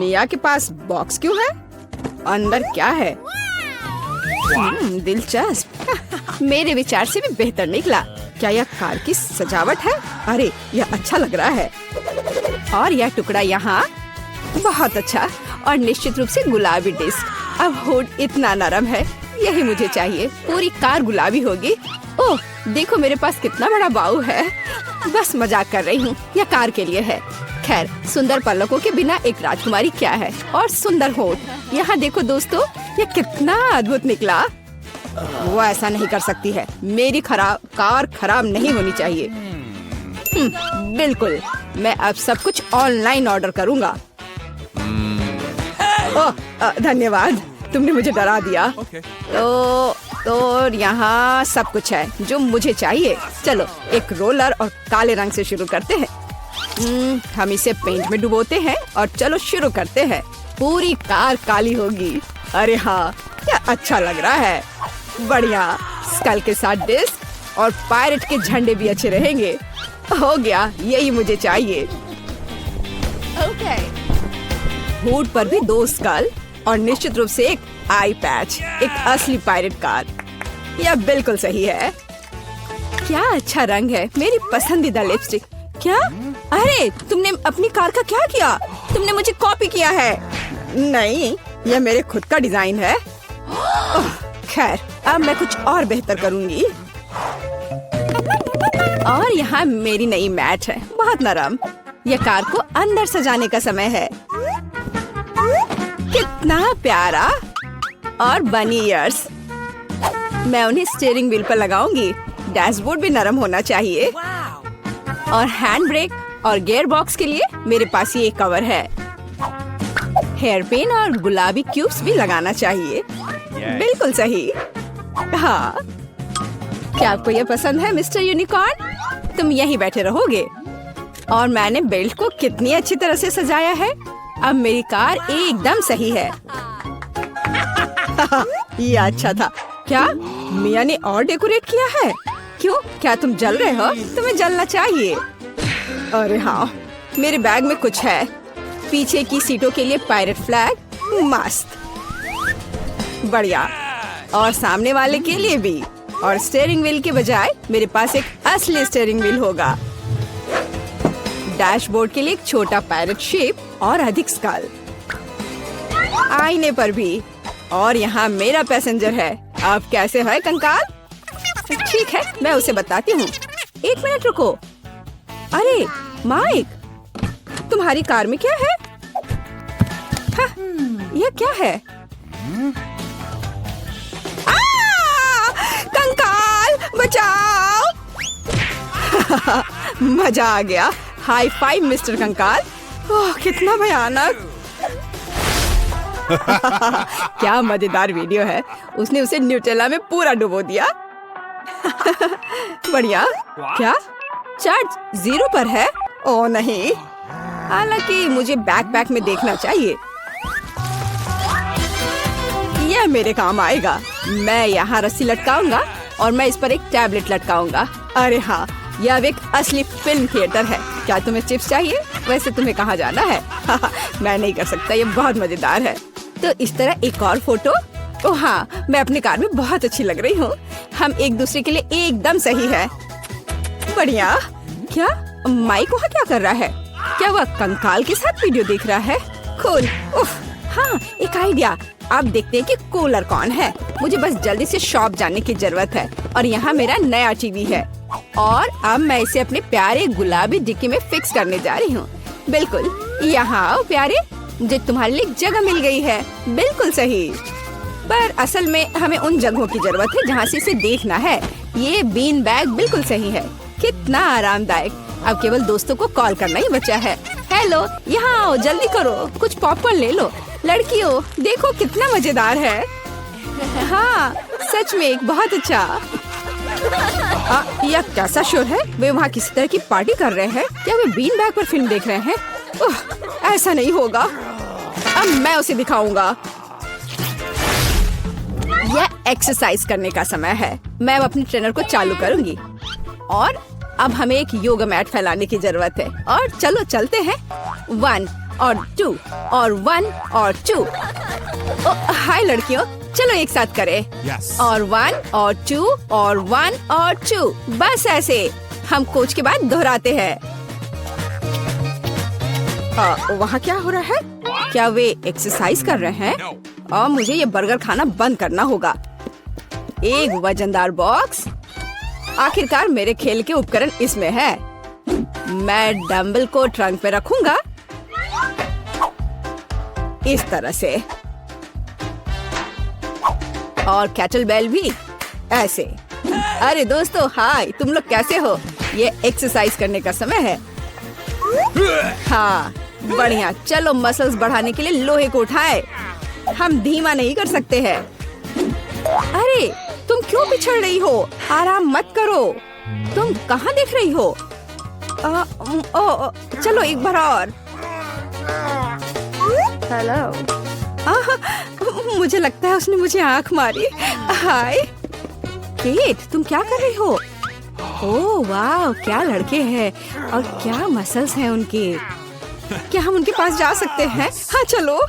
मिया के पास बॉक्स क्यों है? अंदर क्या है? दिलचस्प। मेरे विचार से भी बेहतर निकला। क्या यह कार की सजावट है? अरे यह अच्छा लग रहा है। और यह टुकड़ा यहाँ बहुत अच्छा और निश्चित रूप से गुलाबी डिस्क। अब हुड इतना नरम है, यही मुझे चाहिए। पूरी कार गुलाबी होगी। ओह देखो मेरे पास कितना बड़ा बाऊ है। बस मजाक कर रही हूँ, यह कार के लिए है। खैर सुंदर पलकों के बिना एक राजकुमारी क्या है। और सुंदर होठ। यहाँ देखो दोस्तों, यह कितना अद्भुत निकला। वो ऐसा नहीं कर सकती है। मेरी कार खराब नहीं होनी चाहिए। बिल्कुल, मैं अब सब कुछ ऑनलाइन ऑर्डर करूँगा। ओह धन्यवाद, तुमने मुझे डरा दिया। तो यहाँ सब कुछ है जो मुझे चाहिए। चलो एक रोलर और काले रंग से शुरू करते हैं। हम इसे पेंट में डुबोते हैं और चलो शुरू करते हैं। पूरी कार काली होगी। अरे हाँ, क्या अच्छा लग रहा है। बढ़िया। स्कल के साथ डिस्क और पायरेट के झंडे भी अच्छे रहेंगे। हो गया, यही मुझे चाहिए। हुड पर भी 2 स्कल और निश्चित रूप से एक आई पैच। एक असली पायरेट कार। यह बिल्कुल सही है। क्या अच्छा रंग है। मेरी पसंदीदा लिपस्टिक। क्या? अरे तुमने अपनी कार का क्या किया? तुमने मुझे कॉपी किया है। नहीं, यह मेरे खुद का डिजाइन है। खैर अब मैं कुछ और बेहतर करूंगी। और यहाँ मेरी नई मैट है, बहुत नरम। यह कार को अंदर सजाने का समय है। कितना प्यारा। और बनी ईयर्स। मैं उन्हें स्टीयरिंग व्हील पर लगाऊंगी। डैशबोर्ड भी नरम होना चाहिए। और हैंड ब्रेक और गियर बॉक्स के लिए मेरे पास ये कवर है। हेयर पिन और गुलाबी क्यूब्स भी लगाना चाहिए। बिल्कुल सही। हाँ, क्या आपको यह पसंद है मिस्टर यूनिकॉर्न? तुम यहीं बैठे रहोगे। और मैंने बेल्ट को कितनी अच्छी तरह से सजाया है। अब मेरी कार एकदम सही है। ये अच्छा था। क्या मिया ने और डेकोरेट किया है? क्यों, क्या तुम जल रहे हो? तुम्हें जलना चाहिए। अरे हाँ, मेरे बैग में कुछ है। पीछे की सीटों के लिए पायरेट फ्लैग। मस्त। बढ़िया। और सामने वाले के लिए भी। और स्टीयरिंग व्हील के बजाय मेरे पास एक असली स्टीयरिंग व्हील होगा। डैशबोर्ड के लिए एक छोटा पायरेट शेप और अधिक स्कल। आईने पर भी। और यहाँ मेरा पैसेंजर है। अब कैसे है कंकाल? ठीक है, मैं उसे बताती हूँ। 1 मिनट रुको। अरे माइक, तुम्हारी कार में क्या है? हाँ, यह क्या है? कंकाल बचाओ। मजा आ गया। हाई फाइव मिस्टर कंकाल। ओह कितना भयानक। क्या मजेदार वीडियो है। उसने उसे न्यूटेला में पूरा डुबो दिया। बढ़िया। क्या चार्ज 0 पर है? ओह नहीं, हालांकि मुझे बैकपैक में देखना चाहिए। यह मेरे काम आएगा। मैं यहाँ रस्सी लटकाऊंगा और मैं इस पर एक टैबलेट लटकाऊंगा। अरे हाँ, यह अब एक असली फिल्म थिएटर है। क्या तुम्हें चिप्स चाहिए? वैसे तुम्हें कहाँ जाना है? मैं नहीं कर सकता, ये बहुत मजेदार है। तो इस तरह एक और फोटो। ओह हाँ, मैं अपनी कार में बहुत अच्छी लग रही हूँ। हम एक दूसरे के लिए एकदम सही है। बढ़िया। क्या माइक वहाँ क्या कर रहा है? क्या वह कंकाल के साथ वीडियो देख रहा है? कूल। उफ, हाँ एक आइडिया। अब देखते हैं कि कूलर कौन है। मुझे बस जल्दी से शॉप जाने की जरूरत है। और यहाँ मेरा नया टीवी है। और अब मैं इसे अपने प्यारे गुलाबी डिक्की में फिक्स करने जा रही हूँ। बिल्कुल, यहाँ आओ प्यारे, मुझे तुम्हारे लिए जगह मिल गई है। बिल्कुल सही। पर असल में हमें उन जगहों की जरूरत है जहाँ से इसे देखना है। ये बीन बैग बिल्कुल सही है। कितना आरामदायक। अब केवल दोस्तों को कॉल करना ही बचा है। हेलो, यहाँ आओ, जल्दी करो, कुछ पॉपकॉर्न ले लो। लड़कियों देखो कितना मजेदार है। हाँ सच में बहुत अच्छा। यह कैसा शोर है? वे वहाँ किसी तरह की पार्टी कर रहे हैं। क्या वे बीन बैग पर फिल्म देख रहे हैं? ऐसा नहीं होगा। अब मैं उसे दिखाऊंगा। यह एक्सरसाइज करने का समय है। मैं अब अपनी ट्रेनर को चालू करूंगी। और अब हमें एक योगा मैट फैलाने की जरूरत है। और चलो चलते हैं। 1 और 2 और 1 और 2। हाय लड़कियों, चलो एक साथ करें। और 1 और 2 और 1 और 2। बस ऐसे हम कोच के बाद दोहराते हैं। वहाँ क्या हो रहा है? क्या वे एक्सरसाइज कर रहे हैं? और मुझे ये बर्गर खाना बंद करना होगा। एक वजनदार बॉक्स। आखिरकार मेरे खेल के उपकरण इसमें है। मैं डंबल को ट्रंक पे रखूंगा इस तरह से, और कैटल बेल भी ऐसे। अरे दोस्तों हाय, तुम लोग कैसे हो? ये एक्सरसाइज करने का समय है। हाँ बढ़िया, चलो मसल्स बढ़ाने के लिए लोहे को उठाए। हम धीमा नहीं कर सकते हैं। अरे तुम क्यों पिछड़ रही हो? आराम मत करो। तुम कहाँ देख रही हो? चलो एक बार और। हेलो। मुझे लगता है उसने मुझे आंख मारी। हाय केट, तुम क्या कर रही हो? ओह वाह, क्या लड़के हैं और क्या मसल्स हैं उनके। क्या हम उनके पास जा सकते हैं? हाँ चलो।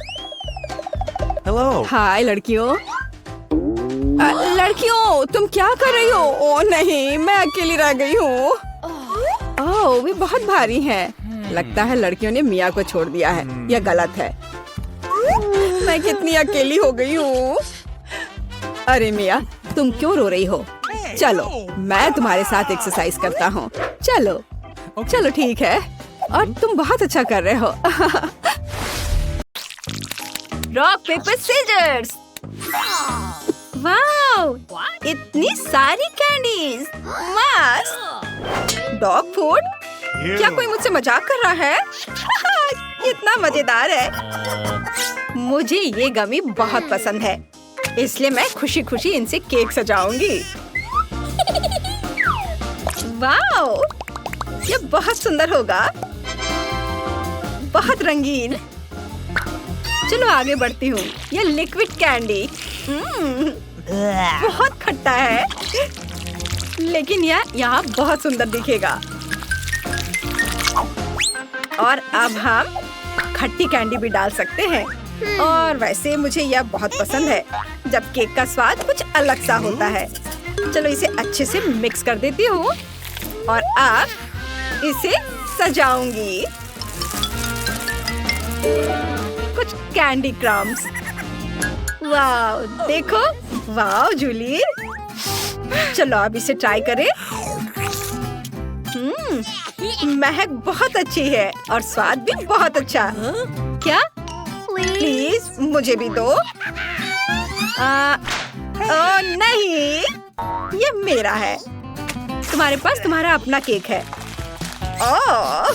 हेलो। हाय लड़कियों। लड़कियों तुम क्या कर रही हो? ओह नहीं, मैं अकेली रह गई हूँ। ओह वे बहुत भारी हैं। लगता है लड़कियों ने मिया को छोड़ दिया है। यह गलत है। मैं कितनी अकेली हो गई हूँ। अरे मिया, तुम क्यों रो रही हो? चलो मैं तुम्हारे साथ एक्सरसाइज करता हूँ। चलो चलो ठीक है। और तुम बहुत अच्छा कर रहे हो। Rock paper scissors. वाह, इतनी सारी कैंडीज। मस्त। Dog food? क्या कोई मुझसे मजाक कर रहा है? कितना मजेदार है। मुझे ये गमी बहुत पसंद है, इसलिए मैं खुशी खुशी इनसे केक सजाऊंगी। वाओ, ये बहुत सुंदर होगा, बहुत रंगीन। चलो आगे बढ़ती हूँ। ये लिक्विड कैंडी बहुत खट्टा है, लेकिन यह यहाँ बहुत सुंदर दिखेगा। और अब हम खट्टी कैंडी भी डाल सकते हैं। और वैसे मुझे यह बहुत पसंद है जब केक का स्वाद कुछ अलग सा होता है। चलो इसे अच्छे से मिक्स कर देती हूँ और अब इसे सजाऊंगी। कुछ कैंडी क्रम्स। वाह देखो। वाह जूली, चलो अब इसे ट्राई करें। महक बहुत अच्छी है और स्वाद भी बहुत अच्छा। क्या? प्लीज मुझे भी दो। ओह नहीं, ये मेरा है। तुम्हारे पास तुम्हारा अपना केक है। ओह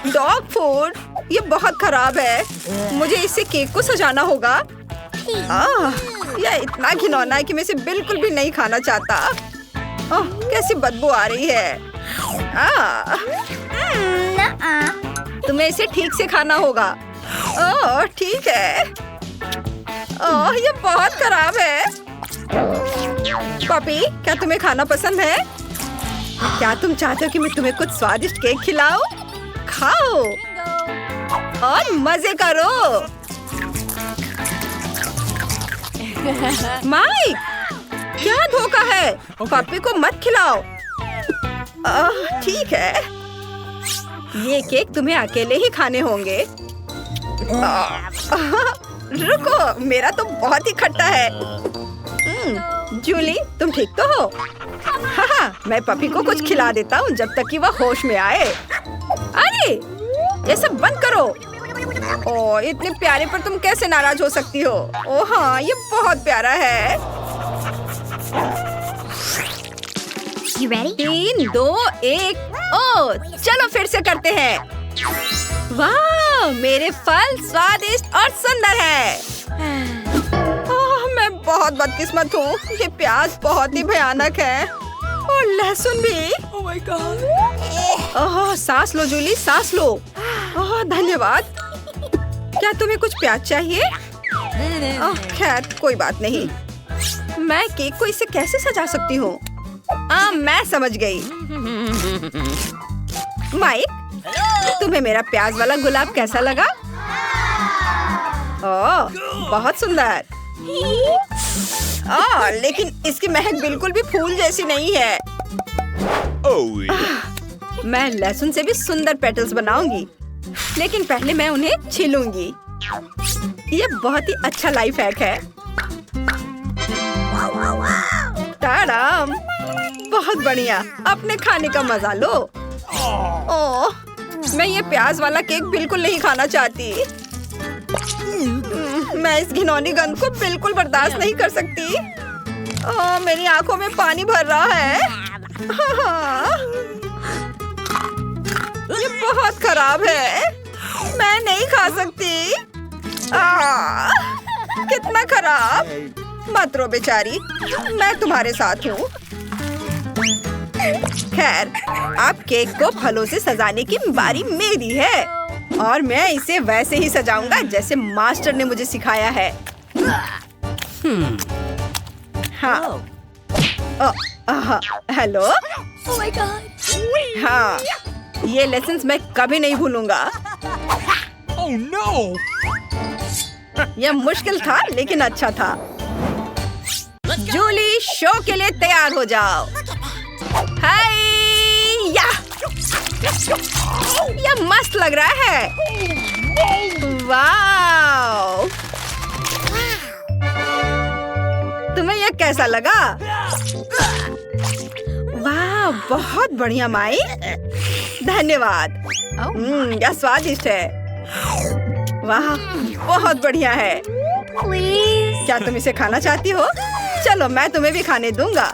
डॉग फूड, ये बहुत खराब है। मुझे इससे केक को सजाना होगा। यह इतना घिनौना है कि मैं इसे बिल्कुल भी नहीं खाना चाहता। ओह कैसी बदबू आ रही है। तुम्हें इसे ठीक से खाना होगा। ओह ठीक है। ओह ये बहुत खराब है। पपी, क्या तुम्हें खाना पसंद है? क्या तुम चाहते हो कि मैं तुम्हें कुछ स्वादिष्ट केक खिलाऊं? खाओ और मजे करो। माइक, क्या धोखा है? पपी को मत खिलाओ। ठीक है, ये केक तुम्हें अकेले ही खाने होंगे। रुको, मेरा तो बहुत ही खट्टा है। जूली, तुम ठीक तो हो? हाँ, मैं पपी को कुछ खिला देता हूँ जब तक कि वह होश में आए। अरे, ये सब बंद करो। ओह, इतने प्यारे पर तुम कैसे नाराज हो सकती हो? ओह हाँ, ये बहुत प्यारा है। You ready? 3, 2, 1, ओह, चलो फिर से करते हैं। वाह, मेरे फल स्वादिष्ट और सुंदर है। मैं बहुत बदकिस्मत हूँ। ये प्याज बहुत ही भयानक है और लहसुन भी। Oh my God! सांस लो जूली, सांस लो। धन्यवाद। क्या तुम्हें कुछ प्याज चाहिए? खैर कोई बात नहीं। मैं केक को इससे कैसे सजा सकती हूँ? मैं समझ गई। माइक, तुम्हें मेरा प्याज वाला गुलाब कैसा लगा? ओह, बहुत सुंदर। लेकिन इसकी महक बिल्कुल भी फूल जैसी नहीं है। मैं लहसुन से भी सुंदर पेटल्स बनाऊंगी, लेकिन पहले मैं उन्हें छीलूंगी। ये बहुत ही अच्छा लाइफ हैक है। ताड़ाम, बहुत बढ़िया। अपने खाने का मजा लो। ओह, मैं ये प्याज वाला केक बिल्कुल नहीं खाना चाहती। मैं इस घिनौनी गंध को बिल्कुल बर्दाश्त नहीं कर सकती। मेरी आंखों में पानी भर रहा है। ये बहुत खराब है। मैं नहीं खा सकती। कितना खराब। मत रो बेचारी, मैं तुम्हारे साथ हूँ। खैर, अब केक को फलों से सजाने की बारी मेरी है, और मैं इसे वैसे ही सजाऊंगा जैसे मास्टर ने मुझे सिखाया है। हाँ। हेलो। Oh my God. हाँ, ये लेसन्स मैं कभी नहीं भूलूंगा। Oh no! यह मुश्किल था, लेकिन अच्छा था। जूली, शो के लिए तैयार हो जाओ। हाय या! यह मस्त लग रहा है। वाव! तुम्हें यह कैसा लगा? वाह, बहुत बढ़िया माई। धन्यवाद। यह स्वादिष्ट है। वाह, बहुत बढ़िया है। Please. क्या तुम इसे खाना चाहती हो? चलो, मैं तुम्हें भी खाने दूंगा।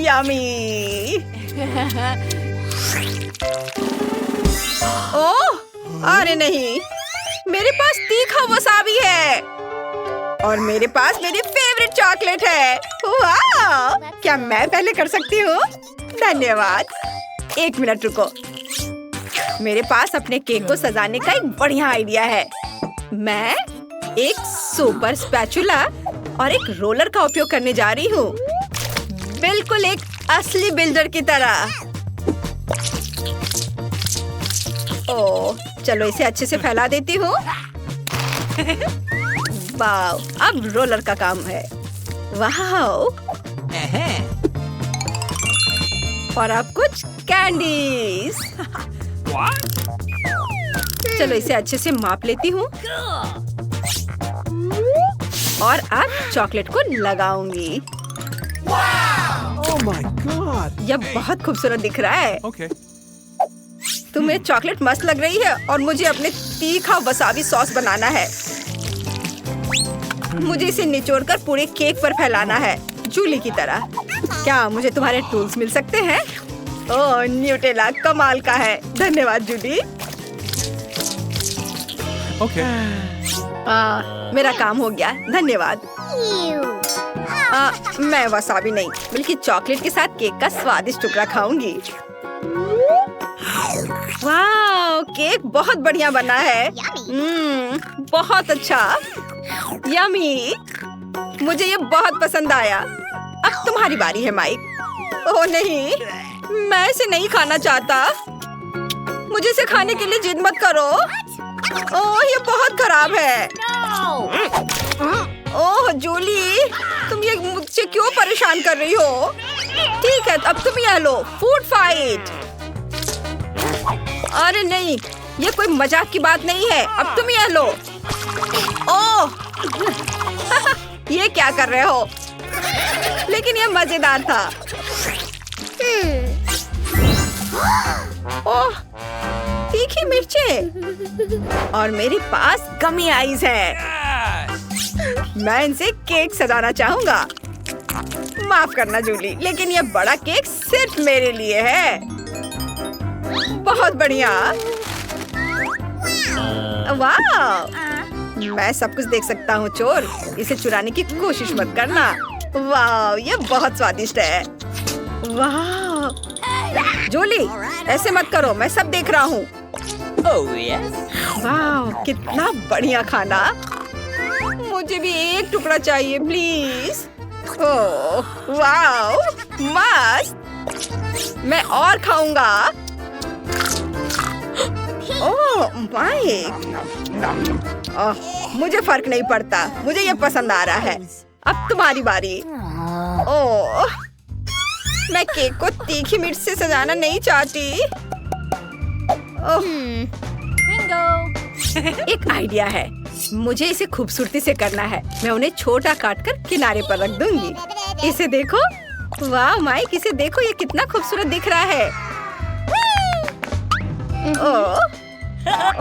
यम्मी। ओह, अरे नहीं, मेरे पास तीखा वसाबी है, और मेरे पास मेरी फेवरेट चॉकलेट है। वाह! क्या मैं पहले कर सकती हूँ? धन्यवाद। एक मिनट रुको। मेरे पास अपने केक को सजाने का एक बढ़िया आइडिया है। मैं एक सुपर स्पैचुला और एक रोलर का उपयोग करने जा रही हूँ, बिल्कुल एक असली बिल्डर की तरह। ओह, चलो इसे अच्छे से फैला देती हूँ। वाव, अब रोलर का काम है। वाव! और अब कुछ कैंडीज। चलो इसे अच्छे से माप लेती हूँ, और अब चॉकलेट को लगाऊंगी। Oh my God! यह बहुत खूबसूरत दिख रहा है। Okay. तुम्हें चॉकलेट मस्त लग रही है, और मुझे अपने तीखा वसाबी सॉस बनाना है। मुझे इसे निचोड़कर पूरे केक पर फैलाना है, जूली की तरह। क्या मुझे तुम्हारे टूल्स मिल सकते हैं? ओह, न्यूटेला कमाल का है। धन्यवाद जूली। Okay. मेरा काम हो गया, धन्यवाद। Ew. मैं वसाबी नहीं, बल्कि चॉकलेट के साथ केक का स्वादिष्ट टुकड़ा खाऊंगी। वाह, केक बहुत बढ़िया बना है। बहुत अच्छा। यम्मी। मुझे ये बहुत पसंद आया। अब तुम्हारी बारी है माइक। ओह नहीं, मैं इसे नहीं खाना चाहता। मुझे इसे खाने के लिए जिद मत करो। ओह, ये बहुत खराब है। ओह जूली, तुम ये मुझसे क्यों परेशान कर रही हो? ठीक है, अब तुम यह लो, फूड फाइट। अरे नहीं, ये कोई मजाक की बात नहीं है। अब तुम यह लो। ओह, ये क्या कर रहे हो? लेकिन ये मजेदार था। ओह, तीखी मिर्चें, और मेरे पास गमी आइज है। मैं इनसे केक सजाना चाहूंगा। माफ करना जूली, लेकिन ये बड़ा केक सिर्फ मेरे लिए है। बहुत बढ़िया। वाह! मैं सब कुछ देख सकता हूँ चोर, इसे चुराने की कोशिश मत करना। वाह, ये बहुत स्वादिष्ट है। वाह! जूली, ऐसे मत करो, मैं सब देख रहा हूँ। वाह, कितना बढ़िया खाना। मुझे भी एक टुकड़ा चाहिए प्लीज। ओह वाह, मस्त। मैं और खाऊंगा। ओह माइक, मुझे फर्क नहीं पड़ता, मुझे ये पसंद आ रहा है। अब तुम्हारी बारी। ओह, मैं केक को तीखी मिर्च से सजाना नहीं चाहती। ओह, एक आइडिया है, मुझे इसे खूबसूरती से करना है। मैं उन्हें छोटा काटकर किनारे पर रख दूंगी। इसे देखो, वाह माइक, इसे देखो, ये कितना खूबसूरत दिख रहा है। ओह,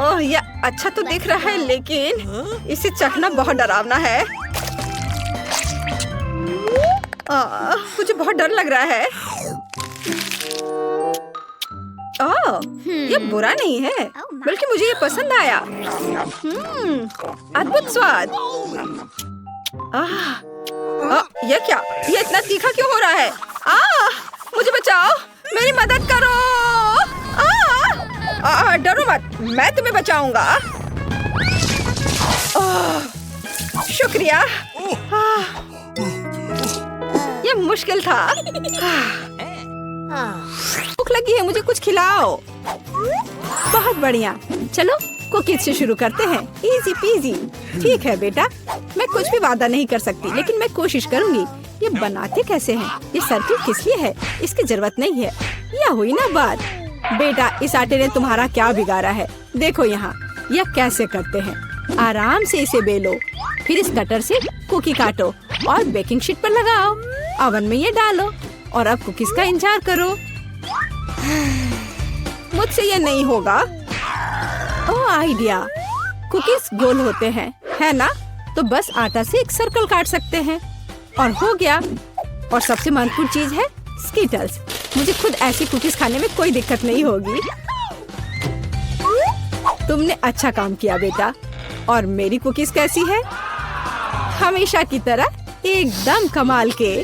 ओह, ये अच्छा तो दिख रहा है, लेकिन इसे चखना बहुत डरावना है। मुझे बहुत डर लग रहा है। ओह, ये बुरा नहीं है, बल्कि मुझे ये पसंद आया। अद्भुत स्वाद। ये क्या? ये इतना तीखा क्यों हो रहा है? मुझे बचाओ, मेरी मदद करो। डरो मत, मैं तुम्हें बचाऊंगा। शुक्रिया। ये मुश्किल था। भूख लगी है, मुझे कुछ खिलाओ। बहुत बढ़िया, चलो कुकीज से शुरू करते हैं। Easy PG. ठीक है बेटा, मैं कुछ भी वादा नहीं कर सकती, लेकिन मैं कोशिश करूंगी। ये बनाते कैसे हैं? ये सर्किल किस लिए है? इसकी जरूरत नहीं है। यह हुई ना बात। बेटा, इस आटे ने तुम्हारा क्या बिगाड़ा है? देखो यहाँ, यह कैसे करते हैं। आराम से इसे बेलो, फिर इस कटर से कुकी काटो और बेकिंग शीट पर लगाओ। ओवन में ये डालो और अब कुकीज का इंतजार करो। मुझसे ये नहीं होगा। ओह आइडिया, कुकीज गोल होते हैं, है ना? तो बस आटा से एक सर्कल काट सकते हैं और हो गया। और सबसे महत्वपूर्ण चीज है स्कीटल्स। मुझे खुद ऐसी कुकीज खाने में कोई दिक्कत नहीं होगी। तुमने अच्छा काम किया बेटा। और मेरी कुकीज कैसी है? हमेशा की तरह एकदम कमाल के।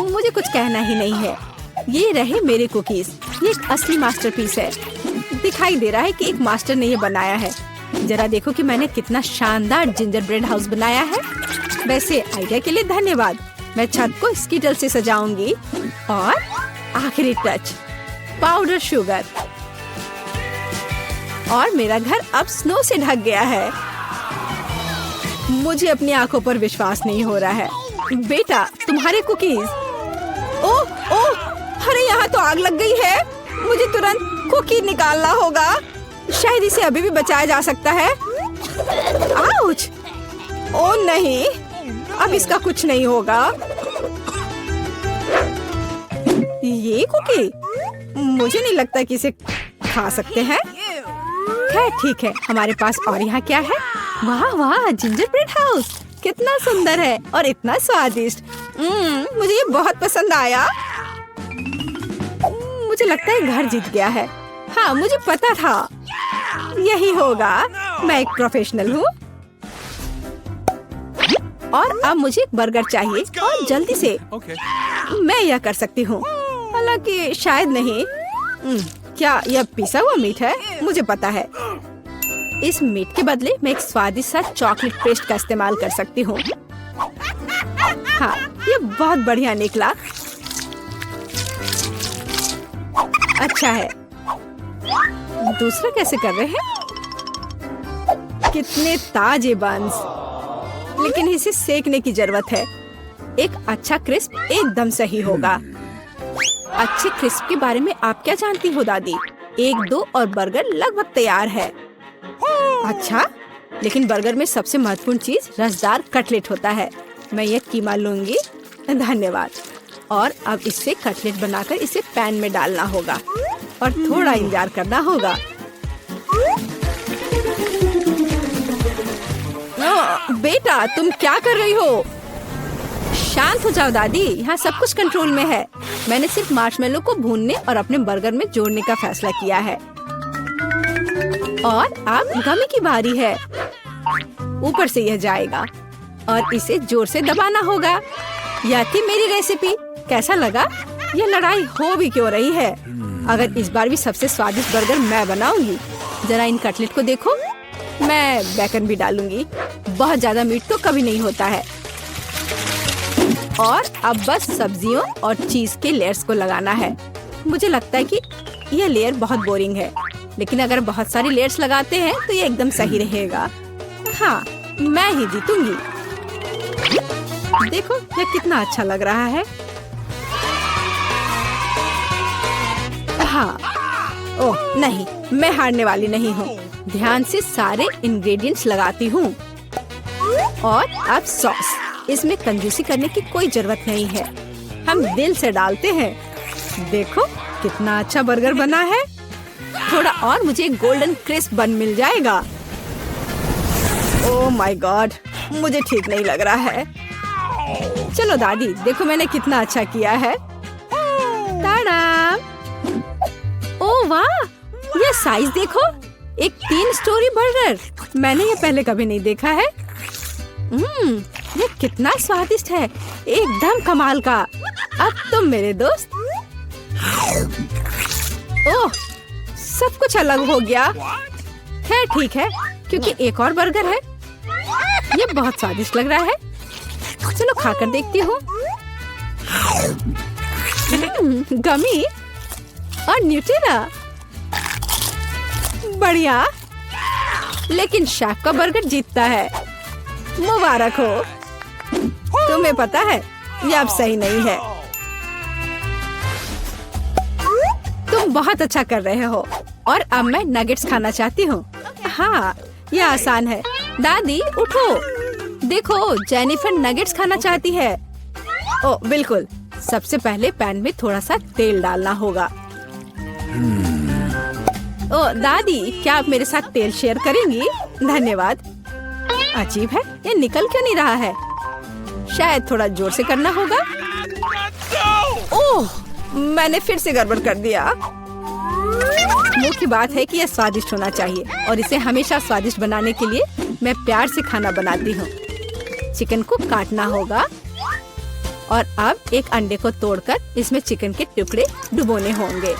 मुझे कुछ कहना ही नहीं है। ये रहे मेरे कुकीज। ये एक असली मास्टरपीस है। दिखाई दे रहा है कि एक मास्टर ने ये बनाया है। जरा देखो कि मैंने कितना शानदार जिंजर ब्रेड हाउस बनाया है। वैसे आइडिया के लिए धन्यवाद। मैं छत को स्कीटल से सजाऊंगी। और आखिरी टच, पाउडर शुगर। और मेरा घर अब स्नो से ढक गया है। मुझे अपनी आंखों पर विश्वास नहीं हो रहा है। बेटा, तुम्हारे कुकीज। ओह ओह, अरे यहाँ तो आग लग गई है। मुझे तुरंत कुकी निकालना होगा। शायद इसे अभी भी बचाया जा सकता है। आउच! ओह नहीं, अब इसका कुछ नहीं होगा। ये कुकी, मुझे नहीं लगता कि इसे खा सकते हैं। खैर ठीक है, हमारे पास और यहाँ क्या है? वाह वाह, जिंजर ब्रेड हाउस कितना सुंदर है और इतना स्वादिष्ट। मुझे ये बहुत पसंद आया। मुझे लगता है घर जीत गया है। हाँ, मुझे पता था यही होगा। मैं एक प्रोफेशनल हूँ। और अब मुझे एक बर्गर चाहिए और जल्दी से। Okay. मैं यह कर सकती हूँ, हालांकि शायद नहीं। क्या यह पिसा हुआ मीट है? मुझे पता है। इस मीट के बदले मैं एक स्वादिष्ट सा चॉकलेट पेस्ट का इस्तेमाल कर सकती हूँ। हाँ, ये बहुत बढ़िया निकला। अच्छा है। दूसरा कैसे कर रहे हैं? कितने ताजे बंस, लेकिन इसे सेकने की जरूरत है। एक अच्छा क्रिस्प एकदम सही होगा। अच्छे क्रिस्प के बारे में आप क्या जानती हो दादी? 1-2 और बर्गर लगभग तैयार है। अच्छा, लेकिन बर्गर में सबसे महत्वपूर्ण चीज रसदार कटलेट होता है। मैं ये कीमा लूंगी। धन्यवाद। और अब इससे कटलेट बनाकर इसे पैन में डालना होगा और थोड़ा इंतजार करना होगा। बेटा, तुम क्या कर रही हो? शांत हो जाओ दादी, यहाँ सब कुछ कंट्रोल में है। मैंने सिर्फ मार्शमेलो को भूनने और अपने बर्गर में जोड़ने का फैसला किया है। और अब गमी की बारी है। ऊपर से यह जाएगा और इसे जोर से दबाना होगा। यह थी मेरी रेसिपी। कैसा लगा? यह लड़ाई हो भी क्यों रही है? अगर इस बार भी सबसे स्वादिष्ट बर्गर मैं बनाऊंगी। जरा इन कटलेट को देखो। मैं बेकन भी डालूंगी। बहुत ज्यादा मीट तो कभी नहीं होता है। और अब बस सब्जियों और चीज के लेयर्स को लगाना है। मुझे लगता है कि यह लेयर बहुत बोरिंग है, लेकिन अगर बहुत सारी लेयर्स लगाते हैं तो ये एकदम सही रहेगा। हाँ, मैं ही जीतूंगी। देखो यह कितना अच्छा लग रहा है। हाँ, ओह नहीं, मैं हारने वाली नहीं हूँ। ध्यान से सारे इंग्रेडिएंट्स लगाती हूँ। और अब सॉस। इसमें कंजूसी करने की कोई जरूरत नहीं है, हम दिल से डालते हैं। देखो कितना अच्छा बर्गर बना है। थोड़ा और मुझे गोल्डन क्रिस्प बन मिल जाएगा। ओह माय गॉड, मुझे ठीक नहीं लग रहा है। चलो दादी, देखो मैंने कितना अच्छा किया है। ताड़ा! ओह वाह, ये साइज देखो, एक 3 स्टोरी बर्गर। मैंने ये पहले कभी नहीं देखा है। ये कितना स्वादिष्ट है, एकदम कमाल का। अब तुम मेरे दोस्त। ओह, सब कुछ अलग हो गया। खैर ठीक है, क्योंकि एक और बर्गर है। ये बहुत स्वादिष्ट लग रहा है। चलो खाकर देखती हूँ। गमी और न्यूटेला, बढ़िया। लेकिन शेफ का बर्गर जीतता है। मुबारक हो। तुम्हें पता है ये अब सही नहीं है। तुम बहुत अच्छा कर रहे हो। और अब मैं नगेट्स खाना चाहती हूँ। हाँ, ये आसान है। दादी उठो, देखो जेनिफर नगेट्स खाना चाहती है। ओ बिल्कुल, सबसे पहले पैन में थोड़ा सा तेल डालना होगा। ओ दादी, क्या आप मेरे साथ तेल शेयर करेंगी? धन्यवाद। अजीब है, ये निकल क्यों नहीं रहा है? शायद थोड़ा जोर से करना होगा। ओह, मैंने फिर से गड़बड़ कर दिया। मुख्य बात है कि यह स्वादिष्ट होना चाहिए और इसे हमेशा स्वादिष्ट बनाने के लिए मैं प्यार से खाना बनाती हूँ। चिकन को काटना होगा और अब एक अंडे को तोड़कर इसमें चिकन के टुकड़े डुबोने होंगे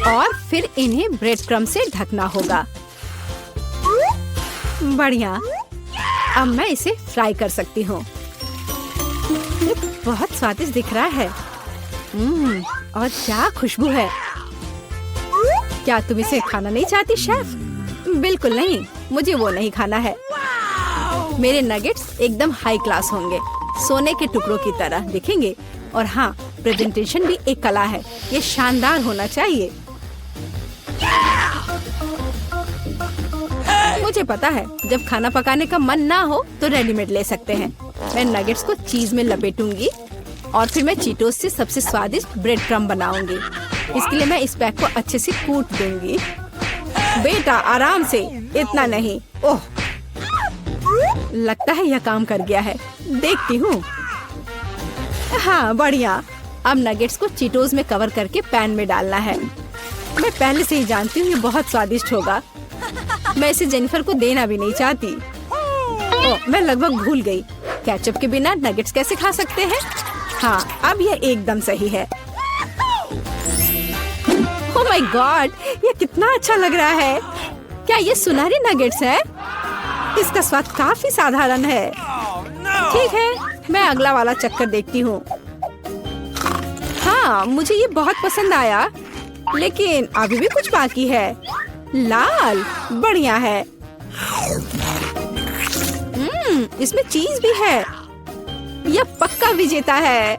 और फिर इन्हें ब्रेड क्रम्ब से ढकना होगा। बढ़िया, अब मैं इसे फ्राई कर सकती हूँ। ये बहुत स्वादिष्ट दिख रहा है। और क्या खुशबू है। क्या तुम इसे खाना नहीं चाहती शेफ? बिल्कुल नहीं, मुझे वो नहीं खाना है। मेरे नगेट्स एकदम हाई क्लास होंगे, सोने के टुकड़ों की तरह दिखेंगे। और हाँ, प्रेजेंटेशन भी एक कला है, ये शानदार होना चाहिए। मुझे पता है, जब खाना पकाने का मन ना हो तो रेडीमेड ले सकते हैं। मैं नगेट्स को चीज में लपेटूंगी और फिर मैं चीटोस से सबसे स्वादिष्ट ब्रेड क्रम्ब बनाऊंगी। इसके लिए मैं इस पैक को अच्छे से कूट दूंगी। बेटा आराम से, इतना नहीं। ओह, लगता है यह काम कर गया है। देखती हूँ। हाँ बढ़िया। अब नगेट्स को चीटोस में कवर करके पैन में डालना है। मैं पहले से ही जानती हूँ ये बहुत स्वादिष्ट होगा। मैं इसे जेनिफर को देना भी नहीं चाहती। ओह, मैं लगभग भूल गई, केचप के बिना नगेट्स कैसे खा सकते हैं। हाँ, अब यह एकदम सही है। ओह माय गॉड, ये कितना अच्छा लग रहा है। क्या ये सुनहरी नगेट्स है? इसका स्वाद काफी साधारण है। ठीक है, मैं अगला वाला चक्कर देखती हूँ। हाँ, मुझे ये बहुत पसंद आया, लेकिन अभी भी कुछ बाकी है। लाल, बढ़िया है। इसमें चीज भी है। यह पक्का विजेता है।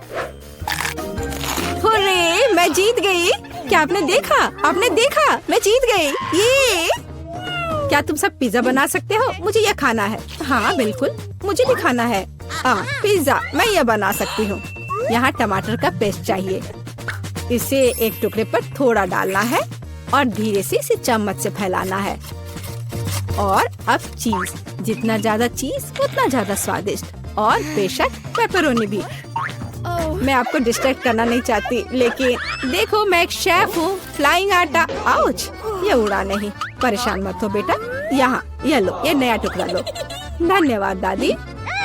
हुर्रे, मैं जीत गई। क्या आपने देखा? आपने देखा? मैं जीत गई। ये क्या तुम सब पिज्जा बना सकते हो? मुझे यह खाना है। हाँ बिल्कुल, मुझे भी खाना है। पिज्जा मैं यह बना सकती हूँ। यहाँ टमाटर का पेस्ट चाहिए। इसे एक टुकड़े पर थोड़ा डालना है और धीरे से इसे चम्मच से फैलाना है। और अब चीज, जितना ज्यादा चीज उतना ज्यादा स्वादिष्ट। और बेशक पेपरोनी भी। मैं आपको डिस्ट्रैक्ट करना नहीं चाहती, लेकिन देखो मैं एक शेफ हूँ। फ्लाइंग आटा, आउच, ये उड़ा नहीं। परेशान मत हो बेटा। यहाँ ये लो, ये नया टुकड़ा लो। धन्यवाद दादी।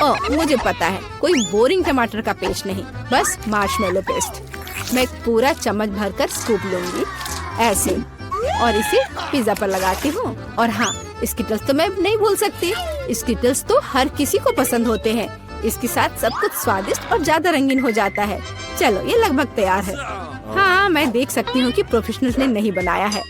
ओह, मुझे पता है, कोई बोरिंग टमाटर का पेस्ट नहीं, बस मार्शमेलो पेस्ट। मैं पूरा चम्मच भरकर स्कूप लूंगी ऐसे और इसे पिज्जा पर लगाती हूँ। और हाँ, स्किटल्स तो मैं नहीं भूल सकती। स्किटल्स तो हर किसी को पसंद होते हैं। इसके साथ सब कुछ स्वादिष्ट और ज्यादा रंगीन हो जाता है। चलो ये लगभग तैयार है। हाँ, मैं देख सकती हूँ कि प्रोफेशनल्स ने नहीं बनाया है।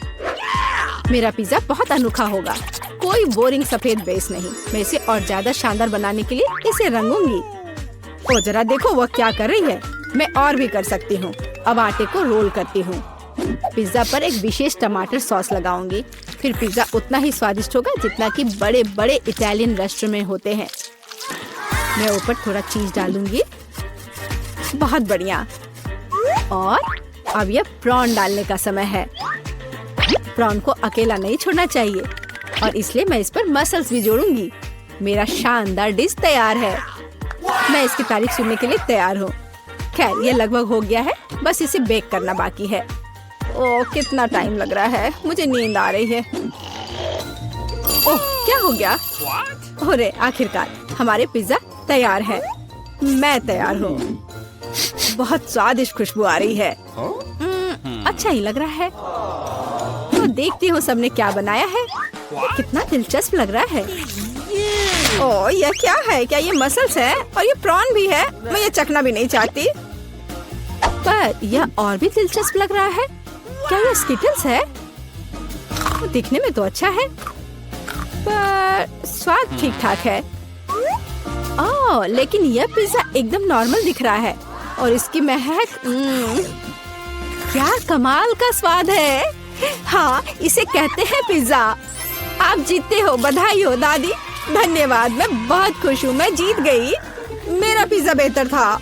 मेरा पिज्जा बहुत अनोखा होगा, कोई बोरिंग सफेद बेस नहीं। मैं इसे और ज्यादा शानदार बनाने के लिए इसे रंगूंगी। ओ जरा देखो वो क्या कर रही है। मैं और भी कर सकती हूँ। अब आटे को रोल करती हूँ। पिज्जा पर एक विशेष टमाटर सॉस लगाऊंगी। फिर पिज्जा उतना ही स्वादिष्ट होगा जितना कि बड़े बड़े इटालियन रेस्टोरेंट में होते हैं। मैं ऊपर थोड़ा चीज डालूंगी। बहुत बढ़िया। और अब यह प्रॉन डालने का समय है। प्रॉन को अकेला नहीं छोड़ना चाहिए और इसलिए मैं इस पर मसल्स भी जोड़ूंगी। मेरा शानदार डिश तैयार है। मैं इसकी तारीफ सुनने के लिए तैयार हूँ। खैर ये लगभग हो गया है, बस इसे बेक करना बाकी है। ओह कितना टाइम लग रहा है, मुझे नींद आ रही है। ओह क्या हो गया? अरे आखिरकार हमारे पिज्जा तैयार है। मैं तैयार हूँ। बहुत स्वादिष्ट खुशबू आ रही है। अच्छा ही लग रहा है। तो देखती हूँ सबने क्या बनाया है। कितना दिलचस्प लग रहा है। ओह यह क्या है? क्या ये मसल्स है? और ये प्रॉन भी है? मैं ये चखना भी नहीं चाहती। पर यह और भी दिलचस्प लग रहा है। क्या ये स्किटल्स है? दिखने में तो अच्छा है पर स्वाद ठीक ठाक है। ओह लेकिन यह पिज्जा एकदम नॉर्मल दिख रहा है और इसकी महक क्या कमाल का स्वाद है। हाँ इसे कहते हैं पिज्जा। आप जीतते हो। बधाई हो दादी। धन्यवाद। मैं बहुत खुश हूँ। मैं जीत गई। मेरा पिज्जा बेहतर था।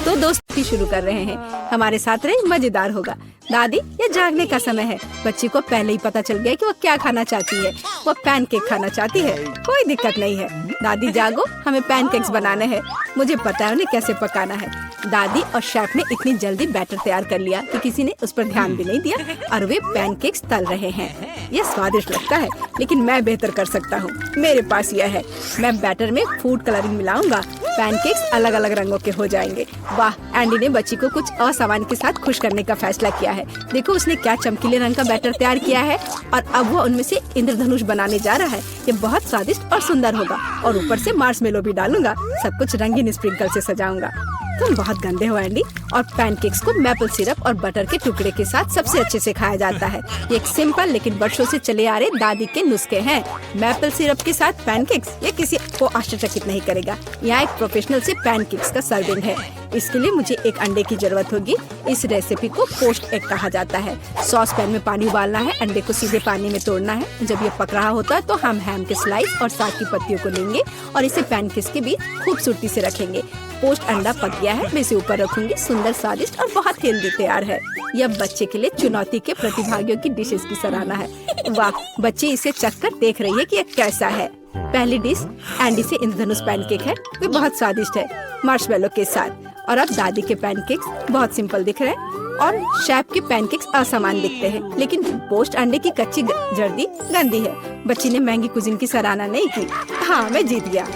तो दोस्ती शुरू कर रहे हैं। हमारे साथ रहे, मजेदार होगा। दादी ये जागने का समय है। बच्ची को पहले ही पता चल गया कि वो क्या खाना चाहती है। वो पैनकेक खाना चाहती है। कोई दिक्कत नहीं है। दादी जागो, हमें पैनकेक्स बनाने हैं। मुझे पता है उन्हें कैसे पकाना है। दादी और शेफ ने इतनी जल्दी बैटर तैयार कर लिया कि किसी ने उस पर ध्यान भी नहीं दिया और वे पैनकेक्स तल रहे हैं। यह स्वादिष्ट लगता है लेकिन मैं बेहतर कर सकता हूँ। मेरे पास यह है। मैं बैटर में फूड कलरिंग मिलाऊंगा। पैनकेक्स अलग अलग रंगों के हो जाएंगे। वाह, एंडी ने बच्ची को कुछ असामान्य के साथ खुश करने का फैसला किया है। देखो उसने क्या चमकीले रंग का बैटर तैयार किया है और अब वो उनमें से इंद्रधनुष बनाने जा रहा है। ये बहुत स्वादिष्ट और सुंदर होगा और ऊपर से मार्शमेलो भी डालूंगा। सब कुछ रंगीन स्प्रिंकल से सजाऊंगा। तुम बहुत गंदे हो एंडी। और पैनकेक्स को मैपल सिरप और बटर के टुकड़े के साथ सबसे अच्छे से खाया जाता है। ये एक सिंपल लेकिन वर्षों से चले आ रहे दादी के नुस्खे हैं। मैपल सिरप के साथ पैनकेक्स, ये किसी को आश्चर्यचकित नहीं करेगा। यहाँ एक प्रोफेशनल से पैनकेक्स का सर्विंग है। इसके लिए मुझे एक अंडे की जरूरत होगी। इस रेसिपी को पोस्ट एग कहा जाता है। सॉस पैन में पानी उबालना है। अंडे को सीधे पानी में तोड़ना है। जब ये पक रहा होता है तो हम हैम के स्लाइस और साग की पत्तियों को लेंगे और इसे पैनकेक्स के बीच खूबसूरती से रखेंगे। पोस्ट अंडा पक गया है। मैं इसे ऊपर रखूंगी। सुंदर, स्वादिष्ट और बहुत हेल्दी तैयार है। यह बच्चे के लिए चुनौती के प्रतिभागियों की डिशेस की सराहना है। वाह, बच्ची इसे चखकर देख रही है कि यह कैसा है। पहली डिश एंडी से इंद्रधनुष पैनकेक है। वे बहुत स्वादिष्ट है मार्शमेलो के साथ। और अब दादी के पैनकेक्स बहुत सिंपल दिख रहे हैं और शेफ के पैनकेक्स असामान्य दिखते हैं। लेकिन पोस्ट अंडे की कच्ची जर्दी गंदी है। बच्ची ने महंगी कुजिन की सराहना नहीं की। हाँ, मैं जीत गया।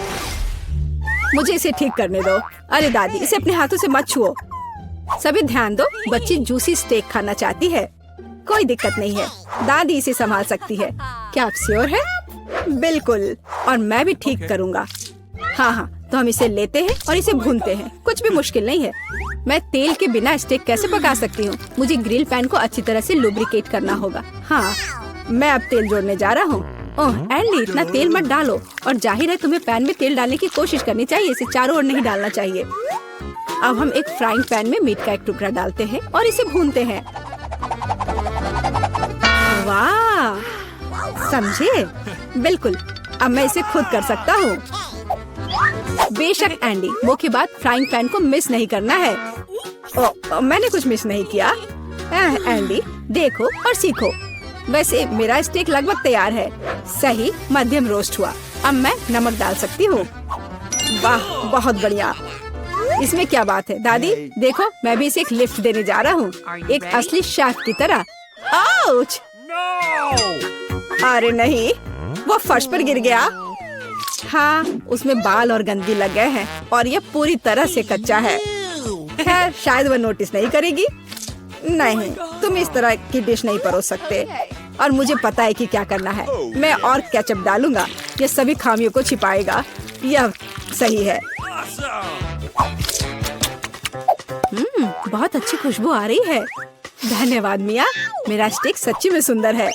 मुझे इसे ठीक करने दो। अरे दादी, इसे अपने हाथों से मत छुओ। सभी ध्यान दो, बच्ची जूसी स्टेक खाना चाहती है। कोई दिक्कत नहीं है, दादी इसे संभाल सकती है। क्या आप श्योर है? बिल्कुल, और मैं भी ठीक करूँगा। हाँ, तो हम इसे लेते हैं और इसे भूनते हैं। कुछ भी मुश्किल नहीं है। मैं तेल के बिना स्टेक कैसे पका सकती हूँ? मुझे ग्रिल पैन को अच्छी तरह से लुब्रिकेट करना होगा। हाँ, मैं अब तेल जोड़ने जा रहा हूँ। ओह एंडी, इतना तेल मत डालो। और जाहिर है तुम्हें पैन में तेल डालने की कोशिश करनी चाहिए। इसे चारों ओर नहीं डालना चाहिए। अब हम एक फ्राइंग पैन में मीट का एक टुकड़ा डालते हैं और इसे भूनते हैं। वाह, समझे? बिल्कुल, अब मैं इसे खुद कर सकता हूँ। बेशक एंडी, मुख्य बात फ्राइंग पैन को मिस नहीं करना है। ओह, मैंने कुछ मिस नहीं किया। एंडी, देखो और सीखो। वैसे मेरा स्टेक लगभग तैयार है। सही मध्यम रोस्ट हुआ। अब मैं नमक डाल सकती हूँ। वाह, बहुत बढ़िया। इसमें क्या बात है दादी? देखो, मैं भी इसे एक लिफ्ट देने जा रहा हूँ, एक असली शेफ की तरह। आउच! अरे नहीं, वो फर्श पर गिर गया। हाँ, उसमें बाल और गंदगी लग गए हैं और ये पूरी तरह से कच्चा है। खैर, शायद वो नोटिस नहीं करेगी। नहीं, तुम इस तरह की डिश नहीं परोस सकते। और मुझे पता है कि क्या करना है। मैं और केचप डालूंगा। ये सभी खामियों को छिपाएगा। यह सही है। बहुत अच्छी खुशबू आ रही है। धन्यवाद मिया, मेरा स्टेक सच्ची में सुंदर है।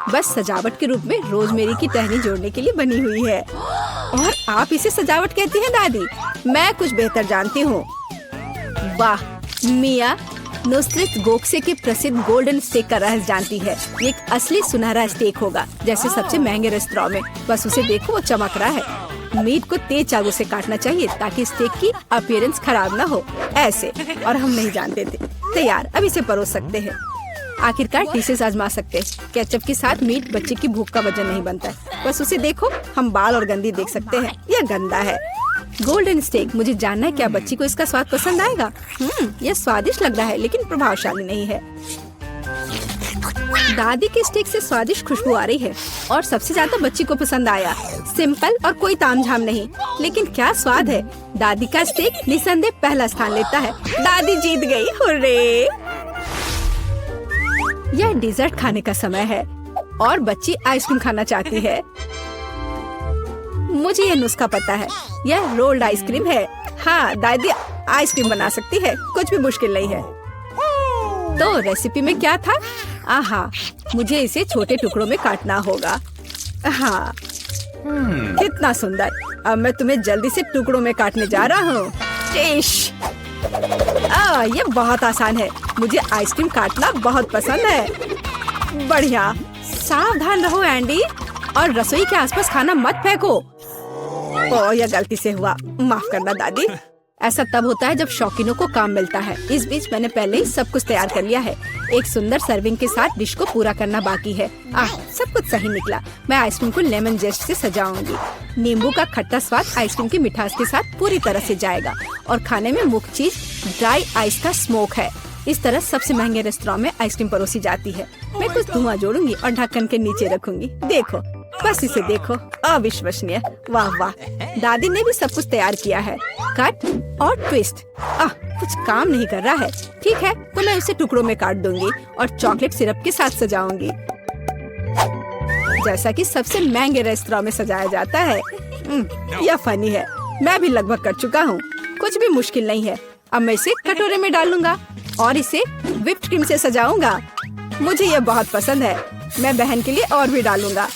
बस सजावट के रूप में रोजमेरी की टहनी जोड़ने के लिए बनी हुई है। और आप इसे सजावट कहती हैं दादी? मैं कुछ बेहतर जानती हूँ। वाह मिया, नुसरत गोखसे के प्रसिद्ध गोल्डन स्टेक का रहस्य जानती है। ये एक असली सुनहरा स्टेक होगा, जैसे सबसे महंगे रेस्तरां में। बस उसे देखो, वो चमक रहा है। मीट को तेज चाकू से काटना चाहिए ताकि स्टेक की अपीयरेंस खराब ना हो, ऐसे। और हम नहीं जानते थे। तैयार, अब इसे परोस सकते हैं। आखिरकार डिशेस आजमा सकते हैं। केचप के साथ मीट बच्चे की भूख का वजन नहीं बनता है। बस उसे देखो, हम बाल और गंदी देख सकते हैं। यह गंदा है। गोल्डन स्टेक, मुझे जानना है क्या बच्ची को इसका स्वाद पसंद आएगा। यह स्वादिष्ट लग रहा है लेकिन प्रभावशाली नहीं है। दादी के स्टेक से स्वादिष्ट खुशबू आ रही है और सबसे ज्यादा बच्ची को पसंद आया। सिंपल और कोई तामझाम नहीं, लेकिन क्या स्वाद है। दादी का स्टेक निसंदेह पहला स्थान लेता है। दादी जीत गई, हुर्रे। यह डिजर्ट खाने का समय है और बच्ची आइसक्रीम खाना चाहती है। मुझे यह नुस्खा पता है। यह रोल्ड आइसक्रीम है। हाँ, दादी आइसक्रीम बना सकती है, कुछ भी मुश्किल नहीं है। तो रेसिपी में क्या था? आहा, मुझे इसे छोटे टुकड़ों में काटना होगा। हाँ, कितना सुंदर। अब मैं तुम्हें जल्दी से टुकड़ों में काटने जा रहा हूँ। ये बहुत आसान है। मुझे आइसक्रीम काटना बहुत पसंद है। बढ़िया। सावधान रहो एंडी, और रसोई के आसपास खाना मत फेंको। यह गलती से हुआ, माफ करना दादी। ऐसा तब होता है जब शौकीनों को काम मिलता है। इस बीच मैंने पहले ही सब कुछ तैयार कर लिया है। एक सुंदर सर्विंग के साथ डिश को पूरा करना बाकी है। सब कुछ सही निकला। मैं आइसक्रीम को लेमन जेस्ट से सजाऊंगी। नींबू का खट्टा स्वाद आइसक्रीम की मिठास के साथ पूरी तरह से जाएगा और खाने में मुख्य चीज ड्राई आइस का स्मोक है। इस तरह सबसे महंगे रेस्तरां में आइसक्रीम परोसी जाती है। मैं कुछ धुआं जोड़ूंगी और ढक्कन के नीचे रखूंगी। देखो, बस इसे देखो, अविश्वसनीय। वाह वाह, दादी ने भी सब कुछ तैयार किया है। कट और ट्विस्ट। कुछ काम नहीं कर रहा है। ठीक है, तो मैं उसे टुकड़ों में काट दूंगी और चॉकलेट सिरप के साथ सजाऊंगी, जैसा कि सबसे महंगे रेस्तरां में सजाया जाता है। यह फनी है। मैं भी लगभग कर चुका हूँ। कुछ भी मुश्किल नहीं है। अब मैं इसे कटोरे में डालूंगा और इसे व्हिप्ड क्रीम से सजाऊंगा। मुझे यह बहुत पसंद है। मैं बहन के लिए और भी डालूंगा।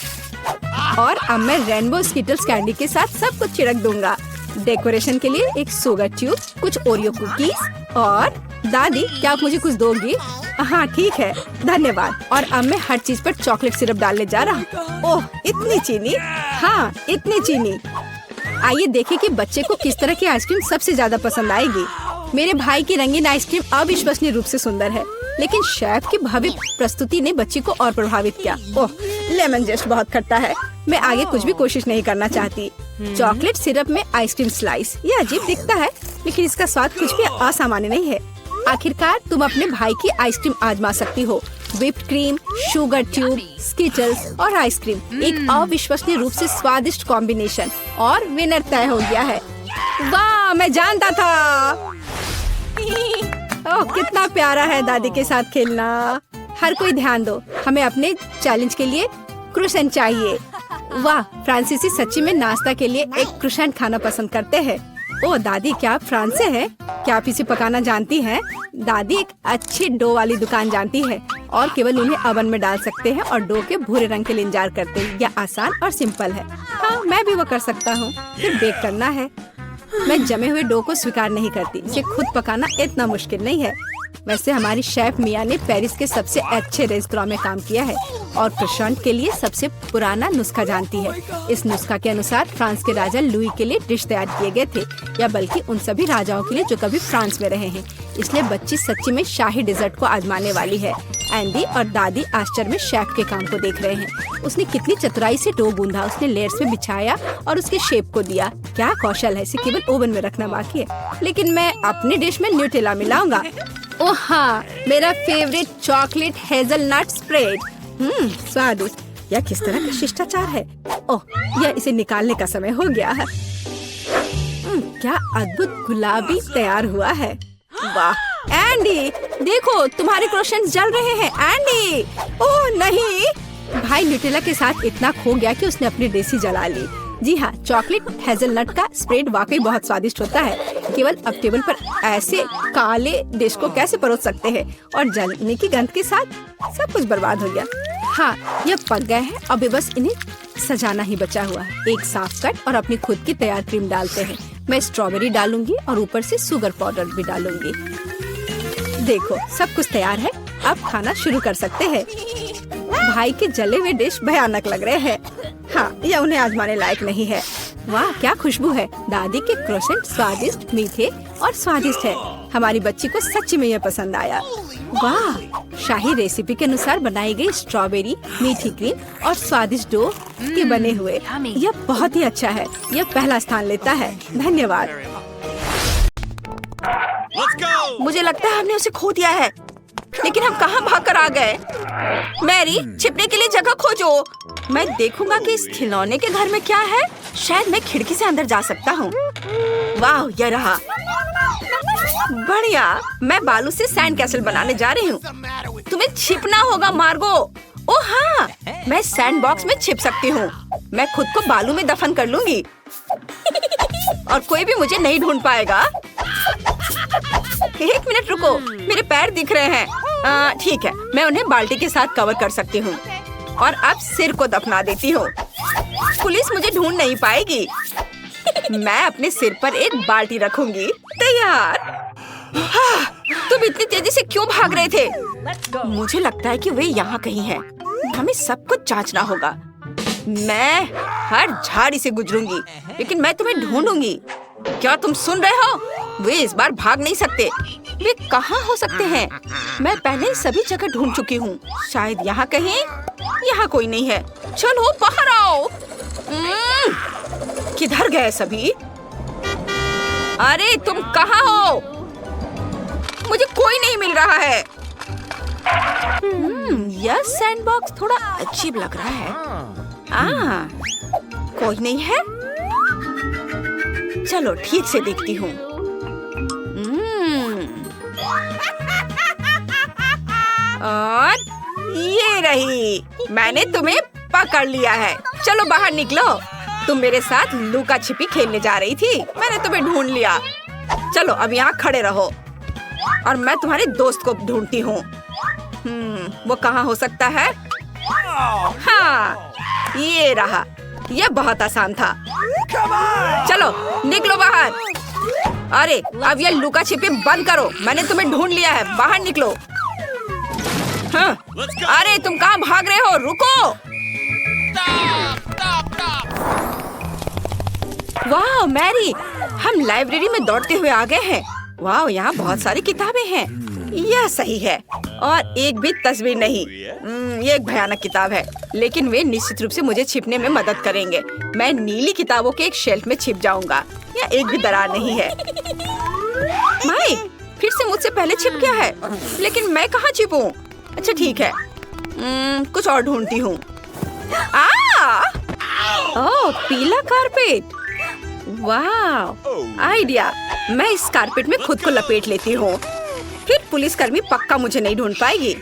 और अब मैं रेनबो स्किटल्स कैंडी के साथ सब कुछ छिड़क दूंगा। डेकोरेशन के लिए एक शुगर ट्यूब, कुछ ओरियो कुकीज। और दादी, क्या आप मुझे कुछ दोगी? हाँ ठीक है, धन्यवाद। और अब मैं हर चीज पर चॉकलेट सिरप डालने जा रहा हूँ। ओह, इतनी चीनी। हाँ, इतनी चीनी। आइए देखें कि बच्चे को किस तरह की आइसक्रीम सबसे ज्यादा पसंद आएगी। मेरे भाई की रंगीन आइसक्रीम अविश्वसनीय रूप से सुंदर है, लेकिन शेफ की भव्य प्रस्तुति ने बच्ची को और प्रभावित किया। ओह, लेमन जेस्ट बहुत खट्टा है। मैं आगे कुछ भी कोशिश नहीं करना चाहती। चॉकलेट सिरप में आइसक्रीम स्लाइस, ये अजीब दिखता है, लेकिन इसका स्वाद कुछ भी असामान्य नहीं है। आखिरकार तुम अपने भाई की आइसक्रीम आजमा सकती हो। Whipped cream, sugar tube, Skittles और आइसक्रीम, एक अविश्वसनीय रूप से स्वादिष्ट कॉम्बिनेशन। और विनर तय हो गया है। वाह, मैं जानता था। ओह, कितना प्यारा है दादी के साथ खेलना। हर कोई ध्यान दो, हमें अपने चैलेंज के लिए क्रोसेंट चाहिए। वाह, फ्रांसीसी सच्ची में नाश्ता के लिए एक क्रोसेंट खाना पसंद करते हैं। ओह दादी, क्या आप फ्रांस से हैं? क्या आप इसे पकाना जानती हैं? दादी एक अच्छी डो वाली दुकान जानती है और केवल उन्हें ओवन में डाल सकते हैं और डो के भूरे रंग के लिए इंतजार करते हैं। यह आसान और सिंपल है। हाँ, मैं भी वो कर सकता हूँ। फिर बेक करना है। मैं जमे हुए डो को स्वीकार नहीं करती। इसे खुद पकाना इतना मुश्किल नहीं है। वैसे हमारी शेफ मिया ने पेरिस के सबसे अच्छे रेस्तरां में काम किया है और क्रोसेंट के लिए सबसे पुराना नुस्खा जानती है। इस नुस्खा के अनुसार फ्रांस के राजा लुई के लिए डिश तैयार किए गए थे, या बल्कि उन सभी राजाओं के लिए जो कभी फ्रांस में रहे हैं। इसलिए बच्ची सच्ची में शाही डिजर्ट को आजमाने वाली है। एंडी और दादी आश्चर्य में शेफ के काम को देख रहे हैं। उसने कितनी चतुराई से डो गूंधा। उसने लेयर्स में बिछाया और उसके शेप को दिया। क्या कौशल है, इसे केवल ओवन में रखना बाकी है। लेकिन मैं अपनी डिश में न्यूटेला मिलाऊंगा। ओह हाँ, मेरा फेवरेट चॉकलेट हेजलनट स्प्रेड। स्वादिष्ट। यह किस तरह का शिष्टाचार है। ओह, यह इसे निकालने का समय हो गया है। क्या अद्भुत गुलाबी तैयार हुआ है। वाह एंडी, देखो तुम्हारे क्रोसेंट्स जल रहे हैं। एंडी, ओह नहीं। भाई न्यूटेला के साथ इतना खो गया कि उसने अपनी देसी जला ली। जी हाँ, चॉकलेट हेजलनट का स्प्रेड वाकई बहुत स्वादिष्ट होता है। केवल अब टेबल पर ऐसे काले डिश को कैसे परोस सकते हैं, और जलने की गंध के साथ सब कुछ बर्बाद हो गया। हाँ, ये पक गए हैं, अब बस इन्हें सजाना ही बचा हुआ है। एक साफ कट और अपनी खुद की तैयार क्रीम डालते हैं। मैं स्ट्रॉबेरी डालूंगी और ऊपर से शुगर पाउडर भी डालूंगी। देखो, सब कुछ तैयार है, अब खाना शुरू कर सकते हैं। भाई के जले हुए डिश भयानक लग रहे हैं। हाँ, यह उन्हें आजमाने लायक नहीं है। वाह, क्या खुशबू है। दादी के क्रोसेंट स्वादिष्ट, मीठे और स्वादिष्ट है। हमारी बच्ची को सच में यह पसंद आया। वाह, शाही रेसिपी के अनुसार बनाई गई स्ट्रॉबेरी, मीठी क्रीम और स्वादिष्ट डो के बने हुए। यह बहुत ही अच्छा है। यह पहला स्थान लेता है। धन्यवाद। मुझे लगता है हमने उसे खो दिया है, लेकिन हम कहाँ भागकर आ गए? मैरी, छिपने के लिए जगह खोजो। मैं देखूंगा कि इस खिलौने के घर में क्या है। शायद मैं खिड़की से अंदर जा सकता हूँ। वाह, यह रहा। बढ़िया, मैं बालू से सैंड कैसल बनाने जा रही हूँ। तुम्हें छिपना होगा, मार्गो। ओह हाँ, मैं सैंड बॉक्स में छिप सकती हूँ। मैं खुद को बालू में दफन कर लूंगी और कोई भी मुझे नहीं ढूंढ पाएगा। एक मिनट रुको, मेरे पैर दिख रहे हैं। ठीक है, मैं उन्हें बाल्टी के साथ कवर कर सकती हूँ और अब सिर को दफना देती हूँ। पुलिस मुझे ढूंढ नहीं पाएगी। मैं अपने सिर पर एक बाल्टी रखूंगी। तैयार। हाँ, तुम इतनी तेजी से क्यों भाग रहे थे? मुझे लगता है कि वे यहाँ कहीं हैं। हमें सब कुछ जांचना होगा। मैं हर झाड़ी से गुजरूंगी, लेकिन मैं तुम्हें ढूंढूंगी। क्या तुम सुन रहे हो? वे इस बार भाग नहीं सकते। वे कहाँ हो सकते हैं? मैं पहले सभी जगह ढूंढ चुकी हूँ। शायद यहाँ कहीं। यहाँ कोई नहीं है। चलो बाहर आओ। किधर गए सभी? अरे तुम कहाँ हो? मुझे कोई नहीं मिल रहा है। यह सैंडबॉक्स थोड़ा अजीब लग रहा है। कोई नहीं है। चलो ठीक से देखती हूँ। और ये रही, मैंने तुम्हें पकड़ लिया है। चलो बाहर निकलो। तुम मेरे साथ लुका छिपी खेलने जा रही थी। मैंने तुम्हें ढूंढ लिया। चलो अब यहाँ खड़े रहो और मैं तुम्हारे दोस्त को ढूंढती हूँ। वो कहाँ हो सकता है? हाँ, ये रहा। यह बहुत आसान था। चलो निकलो बाहर। अरे अब ये लुका छिपी बंद करो। मैंने तुम्हें ढूंढ लिया है। बाहर निकलो। हाँ। अरे तुम कहाँ भाग रहे हो? रुको। वाह मैरी, हम लाइब्रेरी में दौड़ते हुए आ गए हैं। वाह, यहाँ बहुत सारी किताबें हैं। यह सही है। और एक भी तस्वीर नहीं। ये एक भयानक किताब है, लेकिन वे निश्चित रूप से मुझे छिपने में मदद करेंगे। मैं नीली किताबों के एक शेल्फ में छिप जाऊंगा। यह एक भी दरार नहीं है। माई फिर से मुझसे पहले छिप गया है, लेकिन मैं कहाँ छिपूं? अच्छा ठीक है, कुछ और ढूंढती हूँ। ओह, पीला कारपेट। वाह, आइडिया। मैं इस कारपेट में खुद को लपेट लेती हूँ। फिर पुलिसकर्मी पक्का मुझे नहीं ढूंढ पाएगी।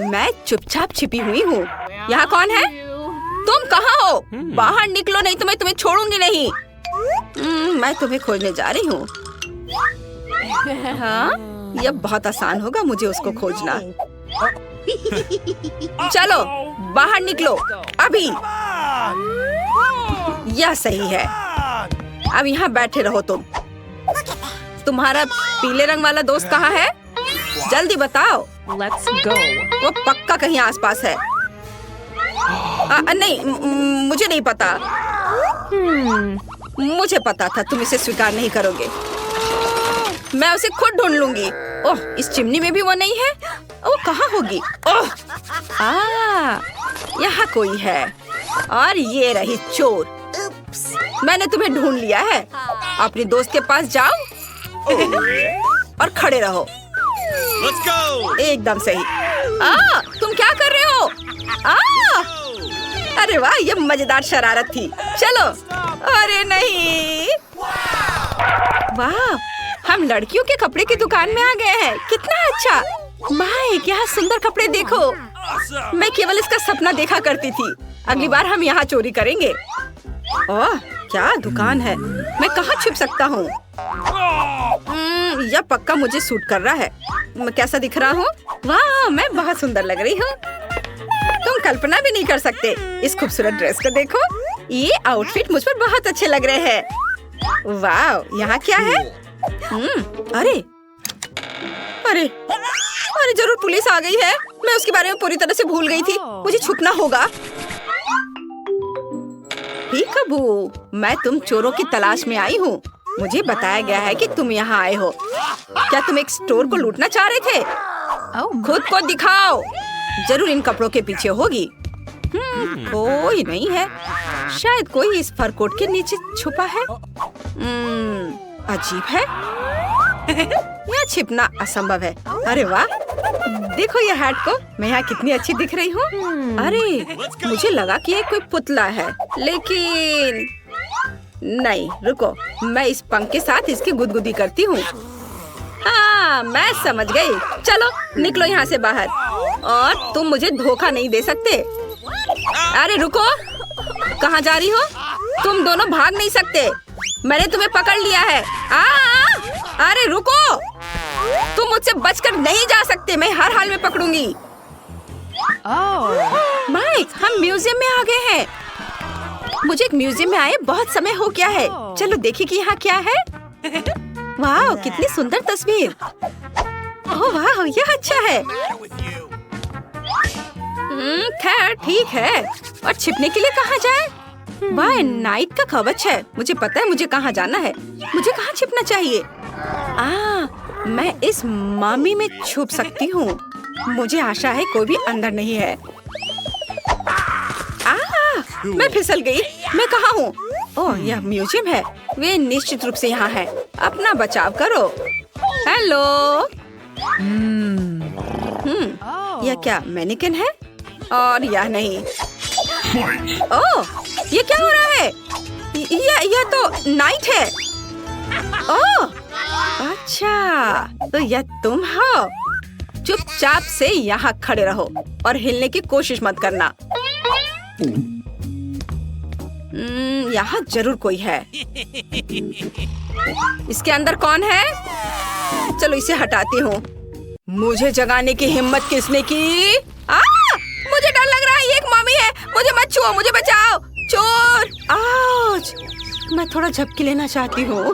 मैं चुपचाप छिपी हुई हूँ। यहाँ कौन है? तुम कहाँ हो? बाहर निकलो, नहीं तो मैं तुम्हें छोड़ूंगी नहीं। मैं तुम्हें खोजने जा रही हूँ। हाँ, यह बहुत आसान होगा मुझे उसको खोजना। चलो बाहर निकलो अभी। यह सही है। अब यहाँ बैठे रहो तुम। तुम्हारा पीले रंग वाला दोस्त कहाँ है? जल्दी बताओ। Let's go. वो पक्का कहीं आसपास है। नहीं, मुझे नहीं पता। मुझे पता था तुम इसे स्वीकार नहीं करोगे। मैं उसे खुद ढूंढ लूंगी। ओह, इस चिमनी में भी वो नहीं है। वो कहाँ होगी? ओह, यहाँ कोई है। और ये रही चोर। मैंने तुम्हें ढूंढ लिया है। अपने दोस्त के पास जाओ और खड़े रहो। Let's go! एकदम सही। तुम क्या कर रहे हो? अरे वाह, ये मजेदार शरारत थी। चलो। अरे नहीं। वाह, हम लड़कियों के कपड़े की दुकान में आ गए हैं। कितना अच्छा। माइक, यहाँ सुंदर कपड़े देखो। मैं केवल इसका सपना देखा करती थी। अगली बार हम यहाँ चोरी करेंगे। ओह, क्या दुकान है। मैं कहाँ छुप सकता हूँ? यह पक्का मुझे सूट कर रहा है। मैं कैसा दिख रहा हूँ? वाह, मैं बहुत सुंदर लग रही हूँ। तुम कल्पना भी नहीं कर सकते। इस खूबसूरत ड्रेस को देखो। ये आउटफिट मुझ पर बहुत अच्छे लग रहे हैं। वाह, यहाँ क्या है? अरे अरे अरे, जरूर पुलिस आ गई है। मैं उसके बारे में पूरी तरह से भूल गई थी। मुझे छुपना होगा। पीकाबू, मैं तुम चोरों की तलाश में आई हूँ। मुझे बताया गया है कि तुम यहाँ आए हो। क्या तुम एक स्टोर को लूटना चाह रहे थे? खुद को दिखाओ। जरूर इन कपड़ों के पीछे होगी। कोई नहीं है। शायद कोई इस फर कोट के नीचे छुपा है। अजीब है। यह छिपना असंभव है। अरे वाह, देखो ये हैट को। मैं यहाँ कितनी अच्छी दिख रही हूँ। अरे, मुझे लगा कि ये कोई पुतला है, लेकिन नहीं। रुको, मैं इस पंख के साथ इसकी गुदगुदी करती हूँ। हाँ, मैं समझ गई। चलो निकलो यहाँ से बाहर, और तुम मुझे धोखा नहीं दे सकते। अरे रुको, कहाँ जा रही हो? तुम दोनों भाग नहीं सकते। मैंने तुम्हें पकड़ लिया है। अरे रुको, तुम मुझसे बचकर नहीं जा सकते। मैं हर हाल में पकड़ूंगी। माइक, हम म्यूजियम में आ गए हैं। मुझे एक म्यूजियम में आए बहुत समय हो गया है। चलो देखिए कि यहाँ क्या है। वाह, कितनी सुंदर तस्वीर। ओह वाह, यह अच्छा है। खैर ठीक है। और छिपने के लिए कहाँ जाए? वाह, नाइट का कवच है। मुझे पता है मुझे कहाँ जाना है। मुझे कहाँ छिपना चाहिए? मैं इस मम्मी में छुप सकती हूँ। मुझे आशा है कोई भी अंदर नहीं है। मैं फिसल गई। मैं कहाँ हूँ? ओह, यह म्यूजियम है। वे निश्चित रूप से यहाँ है। अपना बचाव करो। हेलो। यह क्या मैनिक्विन है? और यह नहीं। ओह, ये क्या हो रहा है? यह तो नाइट है। ओह, अच्छा, तो यह तुम हो। चुपचाप से यहाँ खड़े रहो और हिलने की कोशिश मत करना। यहाँ जरूर कोई है। इसके अंदर कौन है? चलो इसे हटाती हूँ। मुझे जगाने की हिम्मत किसने की? मुझे डर लग रहा है। ये एक मम्मी है। मुझे मत छुओ, मुझे बचाओ। चोर! आउच! मैं थोड़ा झपकी लेना चाहती हूँ।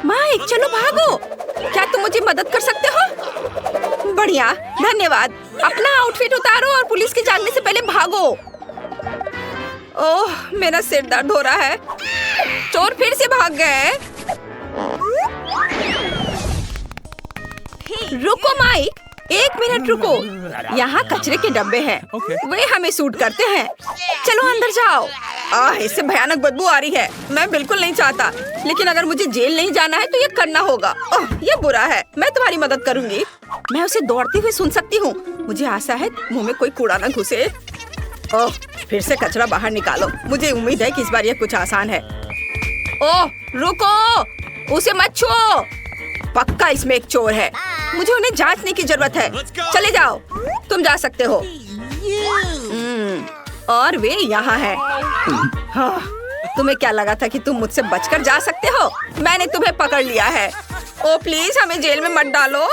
माइक, चलो भागो। क्या तुम मुझे मदद कर सकते हो? बढ़िया, धन्यवाद। अपना आउटफिट उतारो और पुलिस के जागने से पहले भागो। ओह, मेरा सिर दर्द हो रहा है। चोर फिर से भाग गए। रुको माइक, 1 मिनट रुको। यहाँ कचरे के डब्बे हैं। वे हमें सूट करते हैं। चलो अंदर जाओ। इससे भयानक बदबू आ रही है। मैं बिल्कुल नहीं चाहता, लेकिन अगर मुझे जेल नहीं जाना है तो ये करना होगा। ये बुरा है। मैं तुम्हारी मदद करूंगी। मैं उसे दौड़ते हुए सुन सकती हूँ। मुझे आशा है मुंह में कोई कूड़ा न घुसे। ओह, फिर से कचरा बाहर निकालो। मुझे उम्मीद है कि इस बार यह कुछ आसान है। ओह, रुको, उसे मत छुओ। पक्का इसमें एक चोर है। मुझे उन्हें जांचने की जरूरत है। चले जाओ, तुम जा सकते हो। और वे यहाँ हैं। हाँ, तुम्हें क्या लगा था कि तुम मुझसे बचकर जा सकते हो? मैंने तुम्हें पकड़ लिया है। ओ प्लीज, हमें जेल में मत डालो।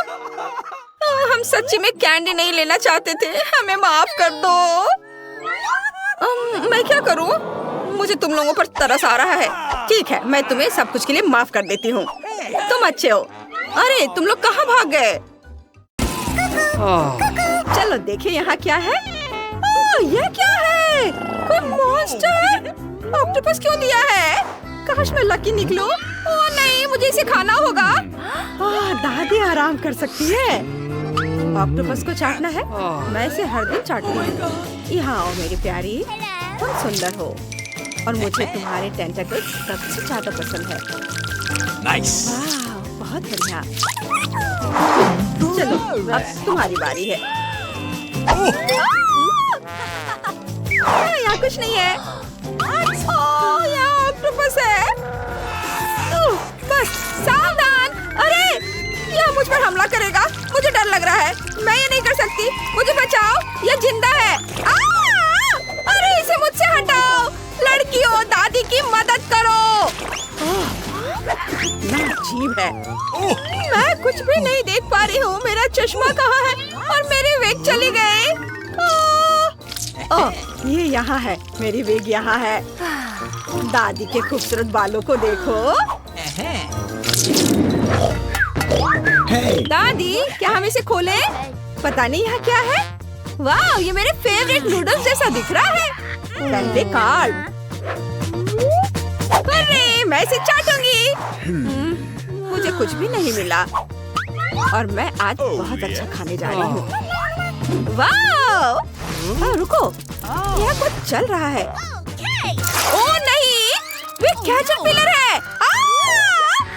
हम सच्ची में कैंडी नहीं लेना चाहते थे। हमें माफ कर दो। मैं क्या करूँ? मुझे तुम लोगों पर तरस आ रहा है। ठीक है, मैं तुम्हें सब कुछ के लिए माफ कर देती हूँ। तुम अच्छे हो। अरे, तुम लोग कहाँ भाग गए? चलो देखिए यहाँ क्या है। यह क्या है? कोई मॉन्स्टर? ऑक्टोपस क्यों दिया है? काश मैं लकी निकलूं। ओह नहीं, मुझे इसे खाना होगा। दादी आराम कर सकती है। ऑक्टोपस को चाटना है। मैं इसे हर दिन चाटूंगी। यहाँ आओ मेरी प्यारी, तुम सुंदर हो और मुझे तुम्हारे टेंटाकल्स सबसे ज्यादा पसंद है। नाइस। वाह, बहुत बढ़िया। चलो अब तुम्हारी बारी है। यहाँ कुछ नहीं है। यहाँ ऑक्टोपस है। बस सावधान। अरे, यह मुझ पर हमला करेगा। मुझे डर लग रहा है। मैं ये नहीं कर सकती। मुझे बचाओ, यह जिंदा है। अरे, इसे मुझसे हटाओ। है। मैं कुछ भी नहीं देख पा रही हूँ। मेरा चश्मा कहाँ है और मेरी विग चली गई। ओह, ये यहाँ है। मेरी विग यहाँ है। दादी के खूबसूरत बालों को देखो। दादी, क्या हम इसे खोलें? पता नहीं यहाँ क्या है। वाह, ये मेरे फेवरेट नूडल्स जैसा दिख रहा है। पहले कार्ड। अरे, मैं इसे चाटूंगी। मुझे कुछ भी नहीं मिला और मैं आज बहुत अच्छा खाने जा रही हूँ। वाह, रुको, यहाँ कुछ चल रहा है। ओह नहीं, वे कैटरपिलर है।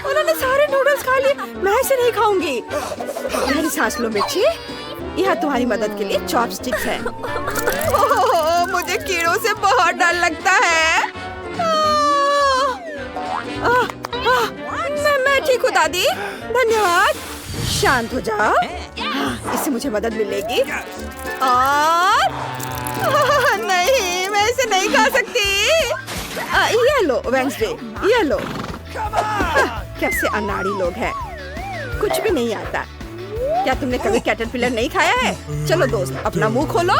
उन्होंने सारे नूडल्स खा लिए। मैं इसे नहीं खाऊंगी। मेरी सांस लो बच्चे। यहाँ तुम्हारी मदद के लिए चॉपस्टिक्स है। ओह, मुझे कीड़ों से बहुत डर लगता है। मैं ठीक हूँ दादी, धन्यवाद। शांत हो जाओ। इससे मुझे मदद मिलेगी। और नहीं, मैं इसे नहीं खा सकती। ये लो वेंसडे, ये लो। कैसे अनाड़ी लोग हैं, कुछ भी नहीं आता। क्या तुमने कभी कैटरपिलर नहीं खाया है? चलो दोस्त, अपना मुंह खोलो।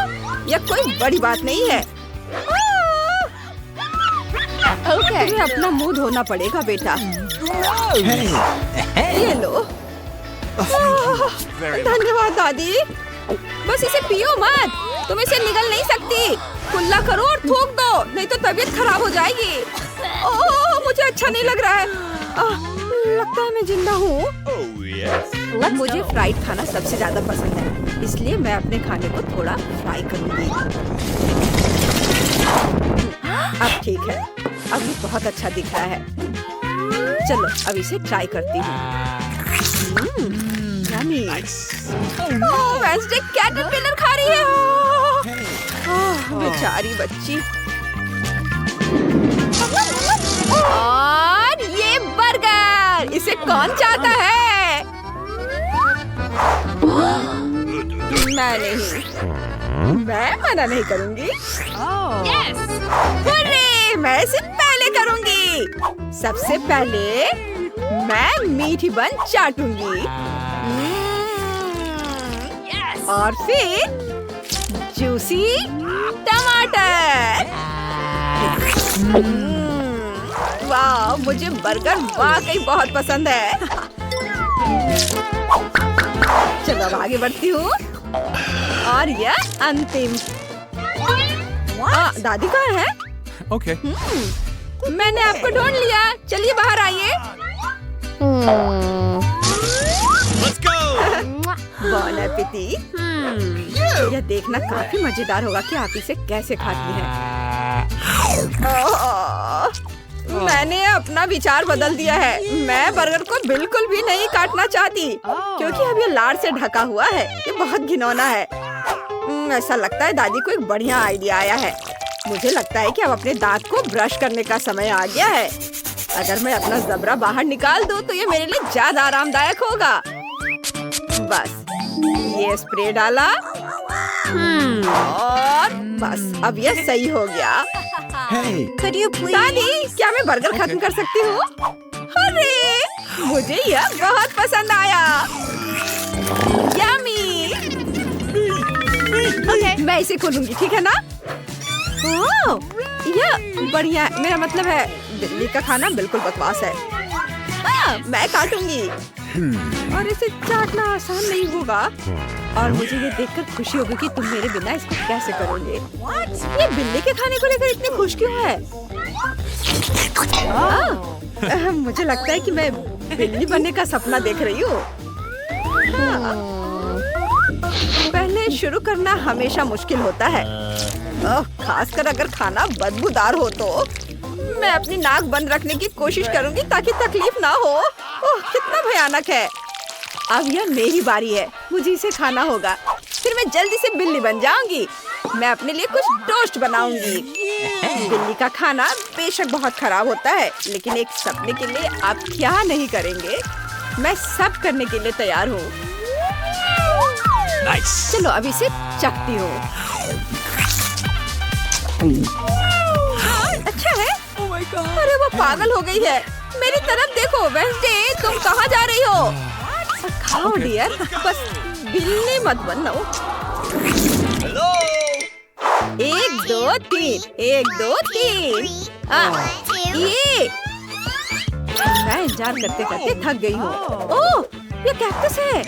यह कोई बड़ी बात नहीं है। तुम्हें अपना मुंह धोना पड़ेगा बेटा। ये लो। धन्यवाद दादी। बस इसे पियो मत, तुम इसे निगल नहीं सकती। कुल्ला करो और थूक दो, नहीं तो तबीयत खराब हो जाएगी। ओह, मुझे अच्छा नहीं लग रहा है। लगता है मैं जिंदा हूँ। मुझे फ्राइड खाना सबसे ज्यादा पसंद है, इसलिए मैं अपने खाने को थोड़ा फ्राई करूँगी। अब ठीक है, अब ये बहुत अच्छा दिख रहा है। चलो अब इसे ट्राई करती हूँ। यम्मी। ओह, वेंसडे कैटरपिलर खा रही है। बेचारी बच्ची। और ये बर्गर, इसे कौन चाहता है? मैं नहीं, मैं मना नहीं करूँगी। अरे, मैं इसे पहले करूँगी। सबसे पहले मैं मीठी बन चाटूंगी। और फिर जूसी टमाटर। वाह, मुझे बर्गर वाकई बहुत पसंद है। चलो अब आगे बढ़ती हूँ। और यह अंतिम। दादी कहाँ है? Okay. मैंने आपको ढूंढ लिया। चलिए बाहर आइए। Let's go. बॉन एपेटी। यह देखना काफी मजेदार होगा कि आप इसे कैसे खाती हैं। मैंने अपना विचार बदल दिया है। मैं बर्गर को बिल्कुल भी नहीं काटना चाहती, क्योंकि अब ये लार से ढका हुआ है। ये बहुत घिनौना है। ऐसा लगता है दादी को एक बढ़िया आइडिया आया है। मुझे लगता है कि अब अपने दांत को ब्रश करने का समय आ गया है। अगर मैं अपना जबरा बाहर निकाल दूं तो ये मेरे लिए ज्यादा आरामदायक होगा। बस ये स्प्रे डाला और बस अब यह सही हो गया। Could you please? दादी, क्या मैं बर्गर खत्म कर सकती हूँ? अरे, मुझे यह बहुत पसंद आया। यम्मी। मैं इसे खोलूंगी, ठीक है ना? ओह, यह बढ़िया है। मेरा मतलब है, दिल्ली का खाना बिल्कुल बकवास है। मैं काटूंगी और इसे चाटना आसान नहीं होगा। और मुझे ये देखकर खुशी होगी कि तुम मेरे बिना इसको कैसे करोगे। ये बिल्ली के खाने को लेकर इतनी खुश क्यों है? मुझे लगता है कि मैं बिल्ली बनने का सपना देख रही हूँ। पहले शुरू करना हमेशा मुश्किल होता है, खासकर अगर खाना बदबूदार हो तो। मैं अपनी नाक बंद रखने की कोशिश करूंगी ताकि तकलीफ ना हो। ओह, कितना भयानक है। अब यह मेरी बारी है, मुझे इसे खाना होगा। फिर मैं जल्दी से बिल्ली बन जाऊंगी। मैं अपने लिए कुछ टोस्ट बनाऊंगी। बिल्ली का खाना बेशक बहुत खराब होता है, लेकिन एक सपने के लिए आप क्या नहीं करेंगे। मैं सब करने के लिए तैयार हूँ। Nice. चलो अब इसे चखती हूँ। अच्छा है। Oh my God. अरे वो पागल हो गई है। मेरी तरफ देखो वेंसडे, तुम कहाँ जा रही हो? खाओ डियर, बस बिल्ली मत बनो। Hello. 1 2 3 1 2 3। ये मैं इंतजार करते करते थक गई हूँ। ओह, ये कैक्टस है।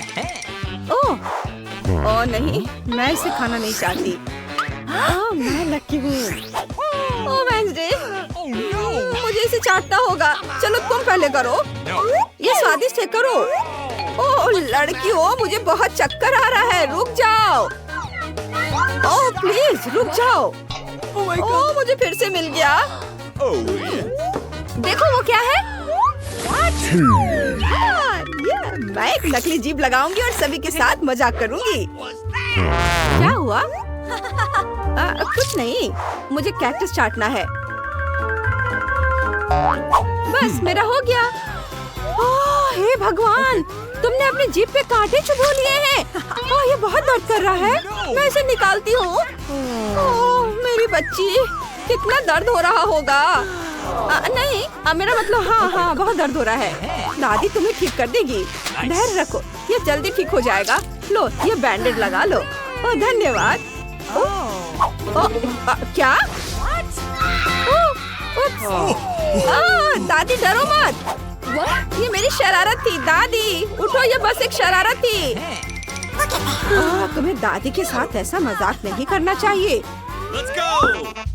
ओह नहीं, मैं इसे खाना नहीं चाहती। मैं लकी हूँ। ओह वेंसडे, मुझे इसे चाटना होगा। चलो तुम पहले करो। ये स्वादिष्ट है, करो। ओह लड़की हो, मुझे बहुत चक्कर आ रहा है, रुक जाओ। ओह प्लीज रुक जाओ। ओह मुझे फिर से मिल गया। Oh yeah. देखो वो क्या है। मैं एक नकली जीभ लगाऊंगी और सभी के साथ मजाक करूंगी। क्या हुआ? कुछ नहीं, मुझे कैक्टस चाटना है। बस मेरा हो गया। ओह हे भगवान, तुमने अपनी जीभ पे कांटे चुभो लिए हैं। ये बहुत दर्द कर रहा है। मैं इसे निकालती हूँ। ओह मेरी बच्ची, कितना दर्द हो रहा होगा। नहीं, मेरा मतलब हाँ बहुत दर्द हो रहा है। दादी तुम्हें ठीक कर देगी, धैर्य रखो, ये जल्दी ठीक हो जाएगा। लो ये बैंडेड लगा लो। ओह धन्यवाद। क्या? दादी डरो मत। ये मेरी शरारत थी दादी, उठो, ये बस एक शरारत थी। तुम्हें दादी के साथ ऐसा मजाक नहीं करना चाहिए। Let's go.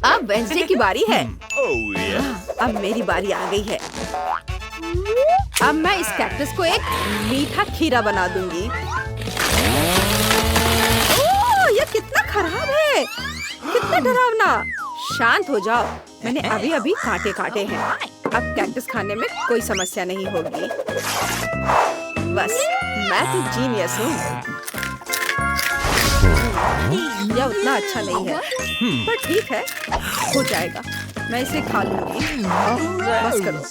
अब वेंसडे की बारी है। Oh yeah. अब मेरी बारी आ गई है। अब मैं इस कैक्टस को एक मीठा खीरा बना दूंगी। ओह ये कितना खराब है, कितना डरावना। शांत हो जाओ, मैंने अभी अभी कांटे काटे हैं। अब कैक्टस खाने में कोई समस्या नहीं होगी। बस मैं तो जीनियस हूँ। यह उतना अच्छा नहीं है, पर ठीक है, हो जाएगा। मैं इसे खा लूंगी। बस करो।